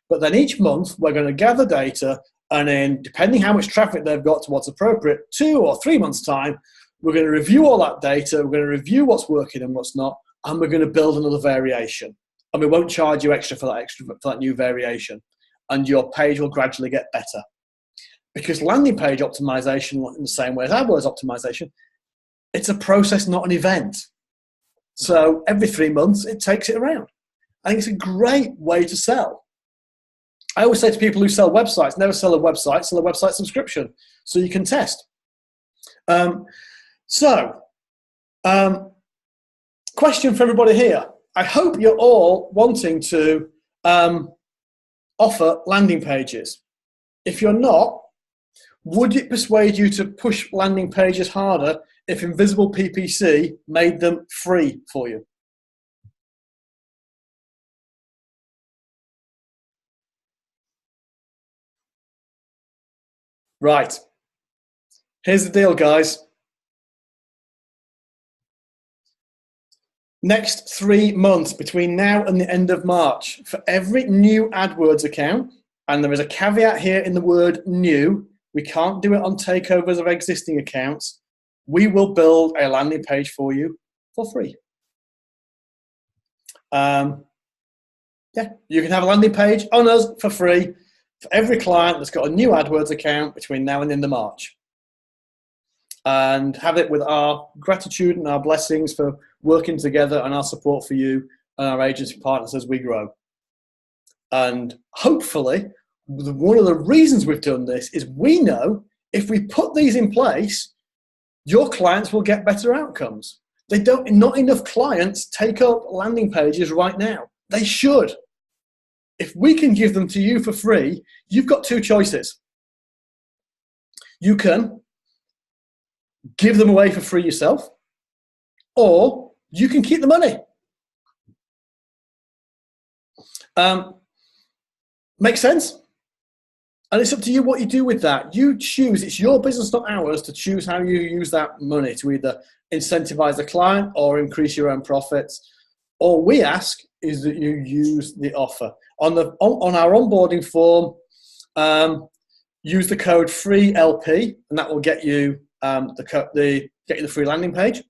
But then each month, we're going to gather data, and then depending how much traffic they've got to what's appropriate, 2 or 3 months' time, we're going to review all that data, we're going to review what's working and what's not, and we're going to build another variation. And we won't charge you extra for that new variation. And your page will gradually get better. Because landing page optimization, in the same way as AdWords optimization, it's a process, not an event. So every 3 months, it takes it around. I think it's a great way to sell. I always say to people who sell websites, never sell a website, sell a website subscription, so you can test. Question for everybody here. I hope you're all wanting to offer landing pages. If you're not, would it persuade you to push landing pages harder if InvisiblePPC made them free for you? Right. Here's the deal, guys. Next 3 months, between now and the end of March, for every new AdWords account, and there is a caveat here in the word new, we can't do it on takeovers of existing accounts, we will build a landing page for you for free. Yeah, you can have a landing page on us for free for every client that's got a new AdWords account between now and the end of March. And have it with our gratitude and our blessings for working together and our support for you and our agency partners as we grow. And hopefully, one of the reasons we've done this is we know if we put these in place, your clients will get better outcomes. Not enough clients take up landing pages right now. They should. If we can give them to you for free, you've got 2 choices. You can give them away for free yourself, or you can keep the money. Make sense? And it's up to you what you do with that. You choose, it's your business, not ours, to choose how you use that money to either incentivize the client or increase your own profits. All we ask is that you use the offer. On our onboarding form, use the code FREELP, and that will get you the free landing page.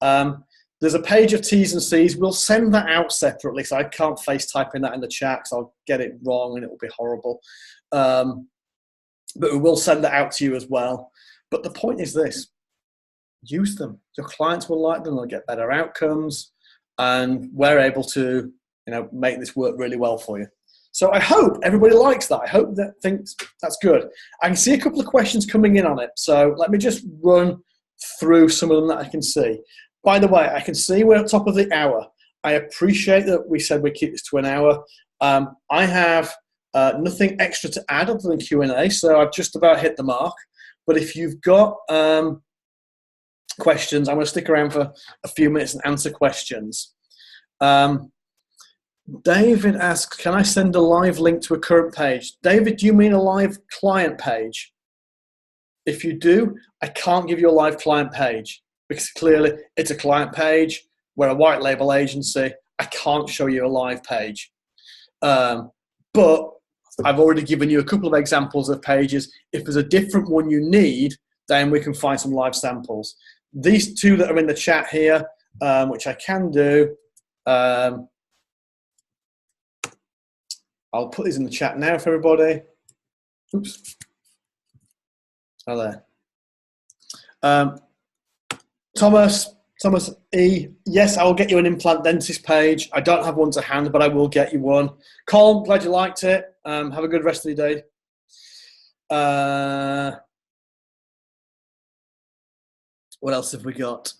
There's a page of T's and C's. We'll send that out separately, so I can't FaceType in that in the chat because I'll get it wrong and it will be horrible. But we will send that out to you as well. But the point is this: use them. Your clients will like them. They'll get better outcomes, and we're able to, make this work really well for you. So I hope everybody likes that. I hope that thinks that's good. I can see a couple of questions coming in on it. So let me just run through some of them that I can see. By the way, I can see we're at the top of the hour. I appreciate that we said we keep this to an hour. I have Nothing extra to add other than Q&A, so I've just about hit the mark. But if you've got questions, I'm going to stick around for a few minutes and answer questions. David asks, can I send a live link to a current page? David, do you mean a live client page? If you do, I can't give you a live client page because clearly it's a client page. We're a white label agency. I can't show you a live page. But I've already given you a couple of examples of pages. If there's a different one you need, then we can find some live samples. These two that are in the chat here, which I can do, I'll put these in the chat now for everybody. Oops. Oh, there. Thomas E. Yes, I will get you an implant dentist page. I don't have one to hand, but I will get you one. Colin, glad you liked it. Have a good rest of the day. What else have we got?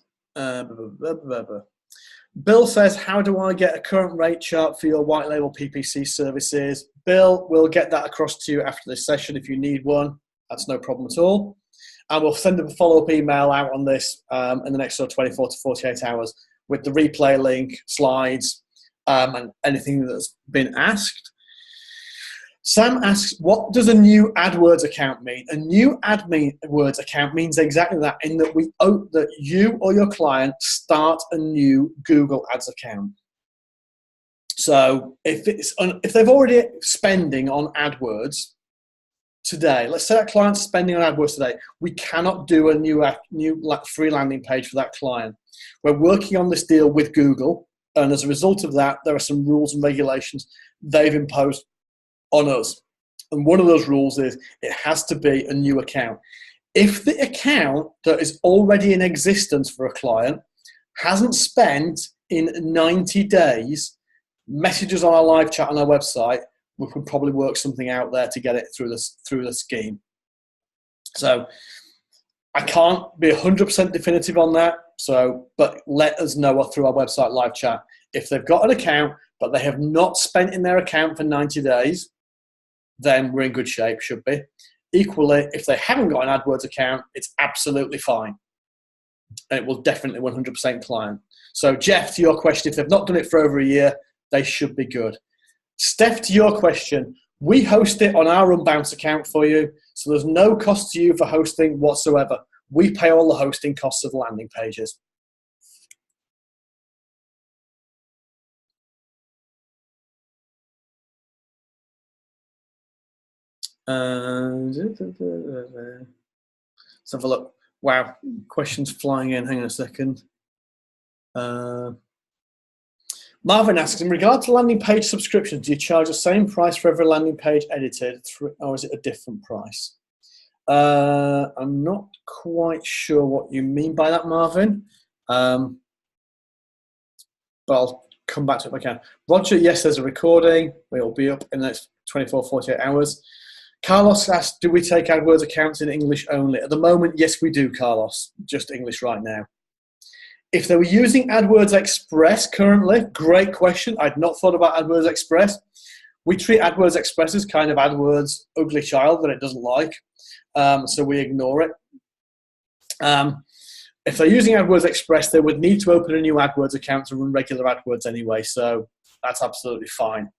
Bill says, how do I get a current rate chart for your white label PPC services? Bill, we'll get that across to you after this session if you need one. That's no problem at all. And we'll send a follow-up email out on this in the next sort of 24 to 48 hours with the replay link, slides, and anything that's been asked. Sam asks, what does a new AdWords account mean? A new AdWords account means exactly that, in that that you or your client start a new Google Ads account. So if they've already spending on AdWords today, let's say that client's spending on AdWords today, we cannot do a new free landing page for that client. We're working on this deal with Google, and as a result of that, there are some rules and regulations they've imposed on us. And one of those rules is it has to be a new account. If the account that is already in existence for a client hasn't spent in 90 days, messages on our live chat on our website, we could probably work something out there to get it through the scheme. So I can't be 100% definitive on that. But let us know through our website live chat. If they've got an account, but they have not spent in their account for 90 days, then we're in good shape, should be. Equally, if they haven't got an AdWords account, it's absolutely fine. And it will definitely 100% client. So Jeff, to your question, if they've not done it for over a year, they should be good. Steph, to your question, we host it on our Unbounce account for you, so there's no cost to you for hosting whatsoever. We pay all the hosting costs of the landing pages. Let's have a look. Wow, questions flying in. Hang on a second. Marvin asks, in regard to landing page subscriptions, do you charge the same price for every landing page edited, or is it a different price? I'm not quite sure what you mean by that, Marvin. But I'll come back to it if I can. Roger, yes, there's a recording. It'll be up in the next 24, 48 hours. Carlos asks, do we take AdWords accounts in English only? At the moment, yes, we do, Carlos. Just English right now. If they were using AdWords Express currently, great question. I'd not thought about AdWords Express. We treat AdWords Express as kind of AdWords' ugly child that it doesn't like, so we ignore it. If they're using AdWords Express, they would need to open a new AdWords account to run regular AdWords anyway, so that's absolutely fine.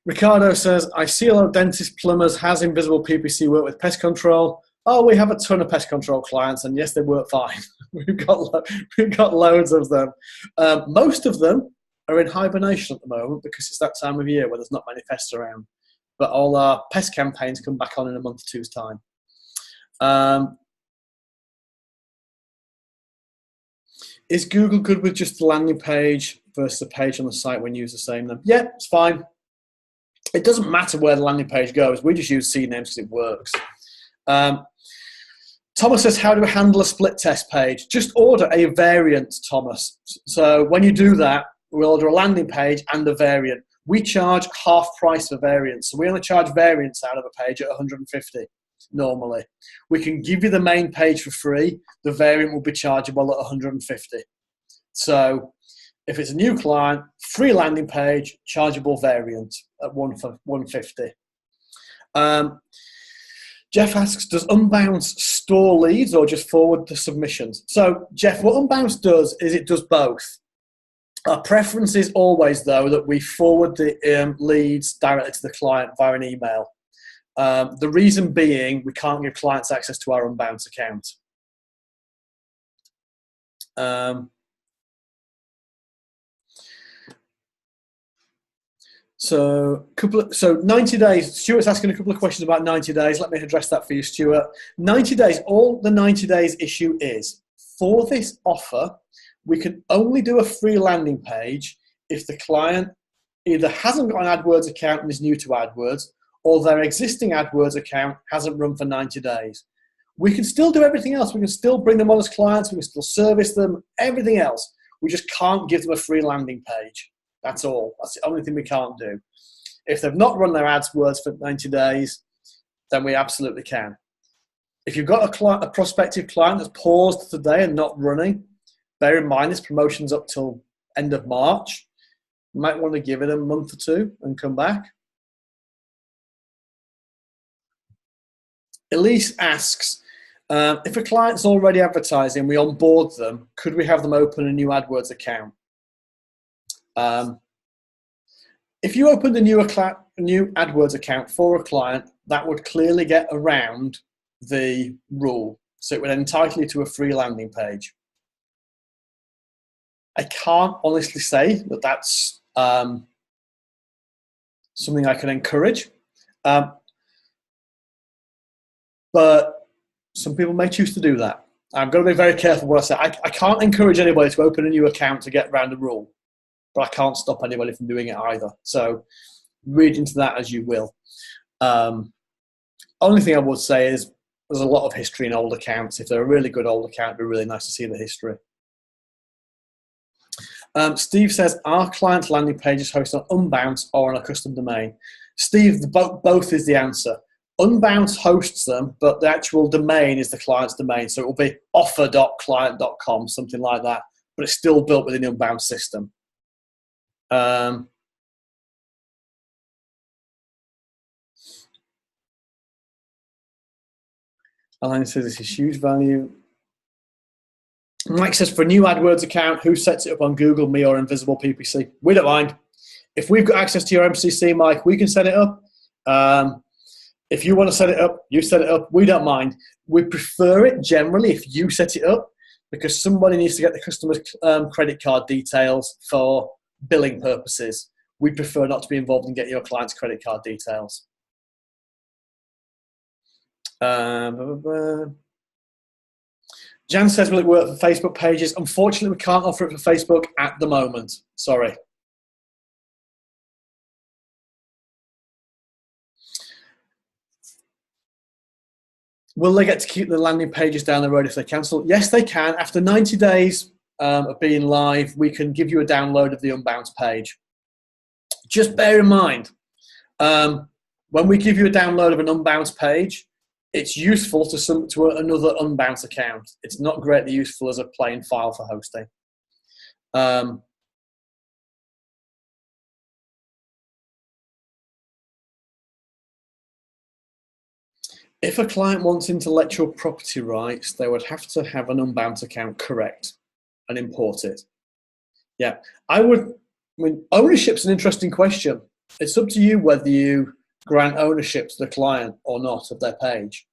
Ricardo says, I see a lot of dentists, plumbers, has InvisiblePPC work with pest control? Oh, we have a ton of pest control clients, and yes, they work fine. We've got loads of them. Most of them are in hibernation at the moment because it's that time of year where there's not many pests around. But all our pest campaigns come back on in a month or two's time. Is Google good with just the landing page versus the page on the site when users saying them? Yeah, it's fine. It doesn't matter where the landing page goes. We just use CNAMEs because it works. Thomas says, how do we handle a split test page? Just order a variant, Thomas. So when you do that, we'll order a landing page and a variant. We charge half price for variants. So we only charge variants out of a page at 150 normally. We can give you the main page for free. The variant will be chargeable at 150. So If it's a new client, free landing page, chargeable variant at 150. Jeff asks, does Unbounce store leads or just forward the submissions? So, Jeff, what Unbounce does is it does both. Our preference is always, though, that we forward the leads directly to the client via an email. The reason being, we can't give clients access to our Unbounce account. So 90 days, Stuart's asking a couple of questions about 90 days. Let me address that for you, Stuart. 90 days, all the 90 days issue is, for this offer, we can only do a free landing page if the client either hasn't got an AdWords account and is new to AdWords, or their existing AdWords account hasn't run for 90 days. We can still do everything else. We can still bring them on as clients. We can still service them, everything else. We just can't give them a free landing page. That's all. That's the only thing we can't do. If they've not run their AdWords for 90 days, then we absolutely can. If you've got a prospective client that's paused today and not running, bear in mind this promotion's up till end of March. You might want to give it a month or two and come back. Elise asks, if a client's already advertising, we onboard them, could we have them open a new AdWords account? If you opened a new AdWords account for a client, that would clearly get around the rule. So it would entitle you to a free landing page. I can't honestly say that that's something I can encourage. But some people may choose to do that. I've got to be very careful what I say. I can't encourage anybody to open a new account to get around the rule, but I can't stop anybody from doing it either. So read into that as you will. Only thing I would say is there's a lot of history in old accounts. If they're a really good old account, it'd be really nice to see the history. Steve says, are client landing pages hosted on Unbounce or on a custom domain? Steve, both is the answer. Unbounce hosts them, but the actual domain is the client's domain. So it will be offer.client.com, something like that, but it's still built within the Unbounce system. Alan says this is huge value. Mike says, for a new AdWords account, who sets it up on Google, me or InvisiblePPC? We don't mind. If we've got access to your MCC, Mike, we can set it up. If you want to set it up, you set it up. We don't mind. We prefer it generally if you set it up because somebody needs to get the customer's credit card details for billing purposes. We prefer not to be involved in getting your client's credit card details. Jan says, will it work for Facebook pages? Unfortunately, we can't offer it for Facebook at the moment. Sorry. Will they get to keep the landing pages down the road if they cancel? Yes, they can. After 90 days of being live, we can give you a download of the Unbounce page. Just bear in mind, when we give you a download of an Unbounce page, it's useful to another Unbounce account. It's not greatly useful as a plain file for hosting. If a client wants intellectual property rights, they would have to have an Unbounce account, correct, and import it. Yeah, I mean, ownership's an interesting question. It's up to you whether you grant ownership to the client or not of their page.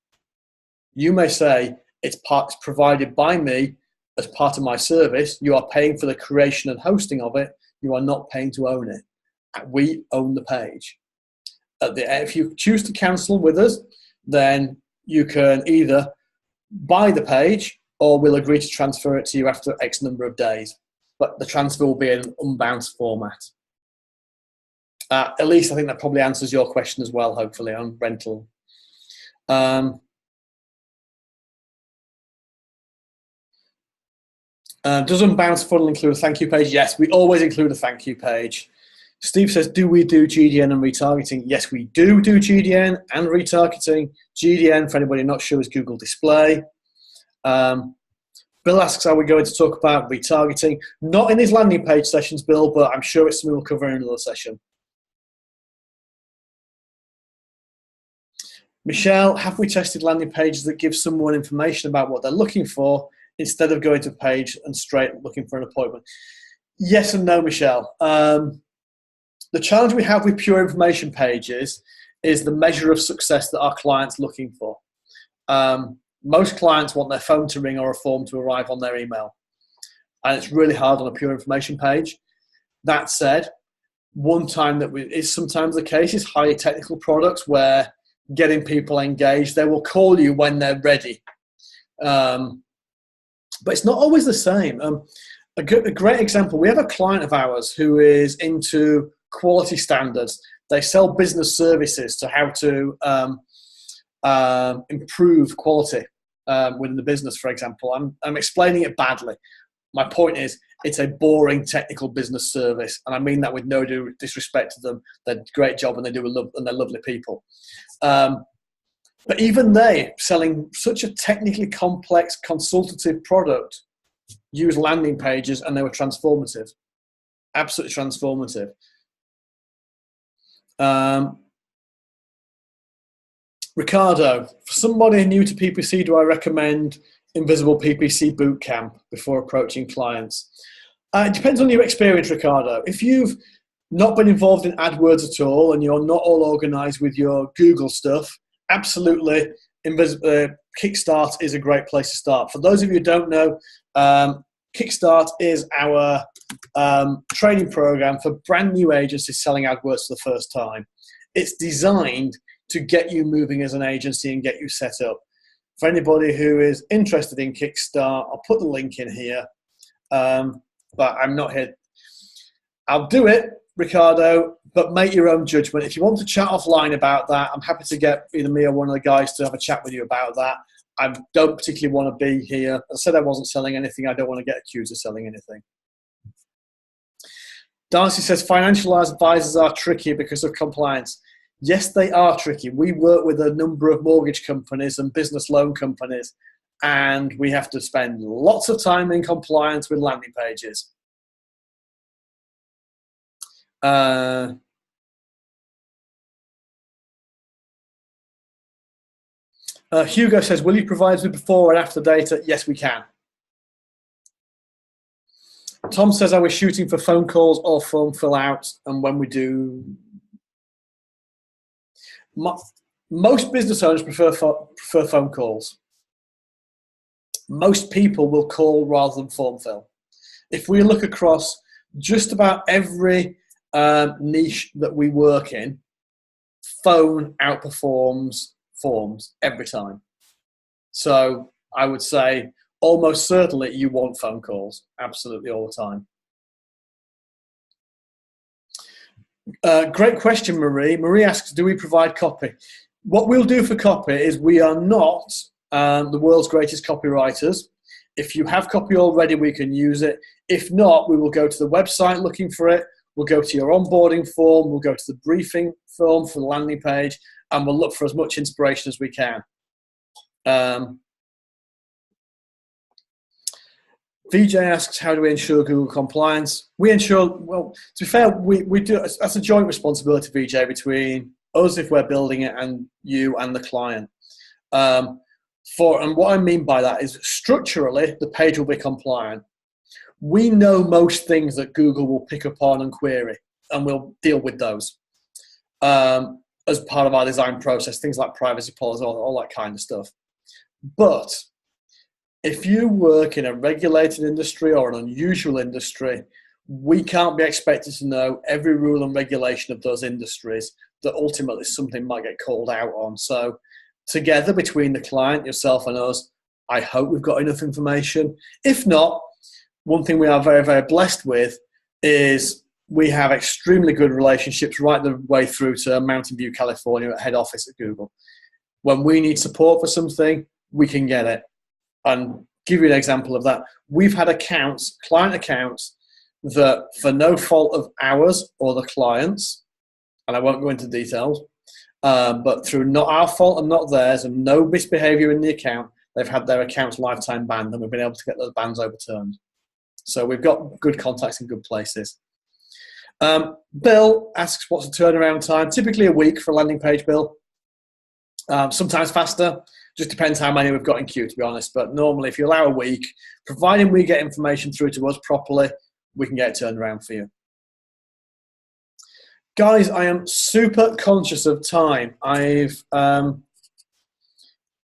You may say, it's provided by me as part of my service. You are paying for the creation and hosting of it. You are not paying to own it. We own the page. If you choose to cancel with us, then you can either buy the page or we'll agree to transfer it to you after X number of days. But the transfer will be in an Unbounce format. At least I think that probably answers your question as well, hopefully, on rental. Does Unbounce funnel include a thank you page? Yes, we always include a thank you page. Steve says, do we do GDN and retargeting? Yes, we do GDN and retargeting. GDN, for anybody not sure, is Google Display. Bill asks, are we going to talk about retargeting? Not in his landing page sessions, Bill, but I'm sure it's something we'll cover in another session. Michelle, have we tested landing pages that give someone information about what they're looking for instead of going to a page and straight looking for an appointment? Yes and no, Michelle. The challenge we have with pure information pages is the measure of success that our client's looking for. Most clients want their phone to ring or a form to arrive on their email. And it's really hard on a pure information page. That said, one time that is sometimes the case is highly technical products where getting people engaged, they will call you when they're ready. But it's not always the same. A great example, we have a client of ours who is into quality standards. They sell business services to how to improve quality within the business, for example. I'm explaining it badly. My point is, it's a boring technical business service, and I mean that with no disrespect to them. They're a great job, and they're lovely people. But even they, selling such a technically complex consultative product, use landing pages, and they were transformative, absolutely transformative. Ricardo, for somebody new to PPC, do I recommend Invisible PPC Bootcamp before approaching clients? It depends on your experience, Ricardo. If you've not been involved in AdWords at all and you're not all organized with your Google stuff, absolutely, Kickstart is a great place to start. For those of you who don't know, Kickstart is our training program for brand new agencies selling AdWords for the first time. It's designed to get you moving as an agency and get you set up. For anybody who is interested in Kickstart, I'll put the link in here, but I'm not here. I'll do it, Ricardo, but make your own judgment. If you want to chat offline about that, I'm happy to get either me or one of the guys to have a chat with you about that. I don't particularly want to be here. I said I wasn't selling anything. I don't want to get accused of selling anything. Darcy says, financial advisors are tricky because of compliance. Yes, they are tricky. We work with a number of mortgage companies and business loan companies, and we have to spend lots of time in compliance with landing pages. Hugo says, will you provide us with before and after data? Yes, we can. Tom says, are we shooting for phone calls or form fill out? And when we do, most business owners prefer phone calls. Most people will call rather than form fill. If we look across just about every niche that we work in, phone outperforms forms every time. So I would say almost certainly you want phone calls, absolutely all the time. Great question, Marie. Marie asks, do we provide copy? What we'll do for copy is we are not the world's greatest copywriters. If you have copy already, we can use it. If not, we will go to the website looking for it. We'll go to your onboarding form. We'll go to the briefing form for the landing page, and we'll look for as much inspiration as we can. VJ asks, how do we ensure Google compliance? We ensure, well, to be fair, we do, that's a joint responsibility, VJ, between us if we're building it and you and the client. And what I mean by that is structurally, the page will be compliant. We know most things that Google will pick up on and query, and we'll deal with those as part of our design process, things like privacy policy, all that kind of stuff. But if you work in a regulated industry or an unusual industry, we can't be expected to know every rule and regulation of those industries that ultimately something might get called out on. So together between the client, yourself and us, I hope we've got enough information. If not, one thing we are very, very blessed with is we have extremely good relationships right the way through to Mountain View, California at head office at Google. When we need support for something, we can get it. And give you an example of that. We've had accounts, client accounts, that for no fault of ours or the clients, and I won't go into details, but through not our fault and not theirs and no misbehavior in the account, they've had their accounts lifetime banned, and we've been able to get those bans overturned. So we've got good contacts in good places. Bill asks, what's the turnaround time? Typically a week for a landing page, Bill. Sometimes faster. Just depends how many we've got in queue, to be honest. But normally, if you allow a week, providing we get information through to us properly, we can get it turned around for you. Guys, I am super conscious of time. I've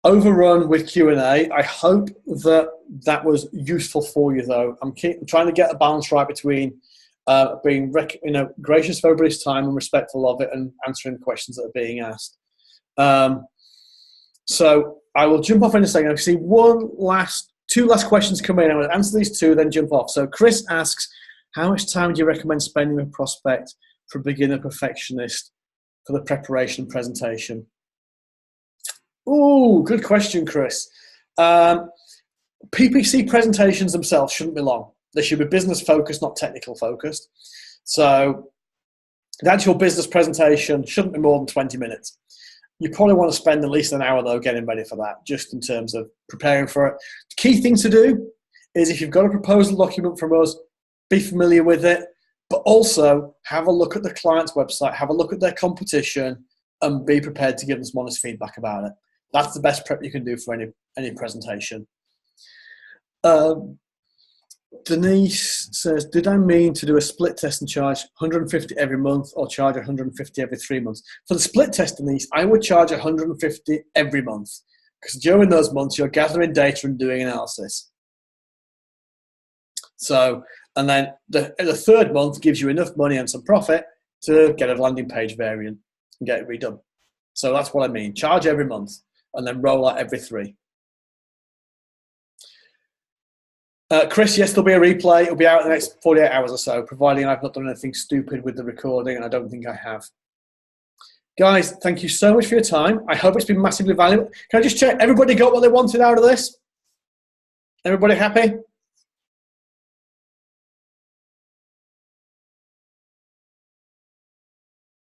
overrun with Q&A. I hope that was useful for you, though. I'm trying to get a balance right between being gracious of everybody's time and respectful of it, and answering questions that are being asked. So I will jump off in a second. I see two last questions come in. I will answer these two, then jump off. So Chris asks, how much time do you recommend spending with a prospect for a beginner perfectionist for the preparation and presentation? Ooh, good question, Chris. PPC presentations themselves shouldn't be long. They should be business focused, not technical focused. So the actual business presentation shouldn't be more than 20 minutes. You probably want to spend at least an hour, though, getting ready for that, just in terms of preparing for it. The key thing to do is, if you've got a proposal document from us, be familiar with it, but also have a look at the client's website, have a look at their competition, and be prepared to give them some honest feedback about it. That's the best prep you can do for any presentation. Denise says, did I mean to do a split test and charge 150 every month, or charge 150 every 3 months? For the split test, Denise, I would charge 150 every month, because during those months you're gathering data and doing analysis. So, and then the third month gives you enough money and some profit to get a landing page variant and get it redone. So that's what I mean. Charge every month and then roll out every 3. Chris, yes, there'll be a replay. It'll be out in the next 48 hours or so, providing I've not done anything stupid with the recording, and I don't think I have. Guys, thank you so much for your time. I hope it's been massively valuable. Can I just check, everybody got what they wanted out of this? Everybody happy?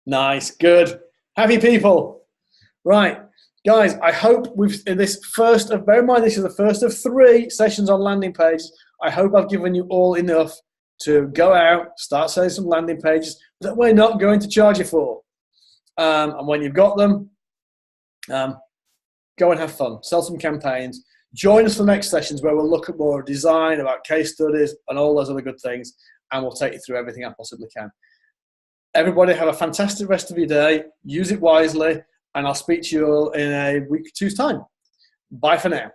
Nice, good. Happy people. Right. Guys, I hope in this first of, bear in mind this is the first of 3 sessions on landing pages. I hope I've given you all enough to go out, start selling some landing pages that we're not going to charge you for. And when you've got them, go and have fun. Sell some campaigns. Join us for the next sessions, where we'll look at more design, about case studies, and all those other good things, and we'll take you through everything I possibly can. Everybody have a fantastic rest of your day. Use it wisely. And I'll speak to you all in a week or two's time. Bye for now.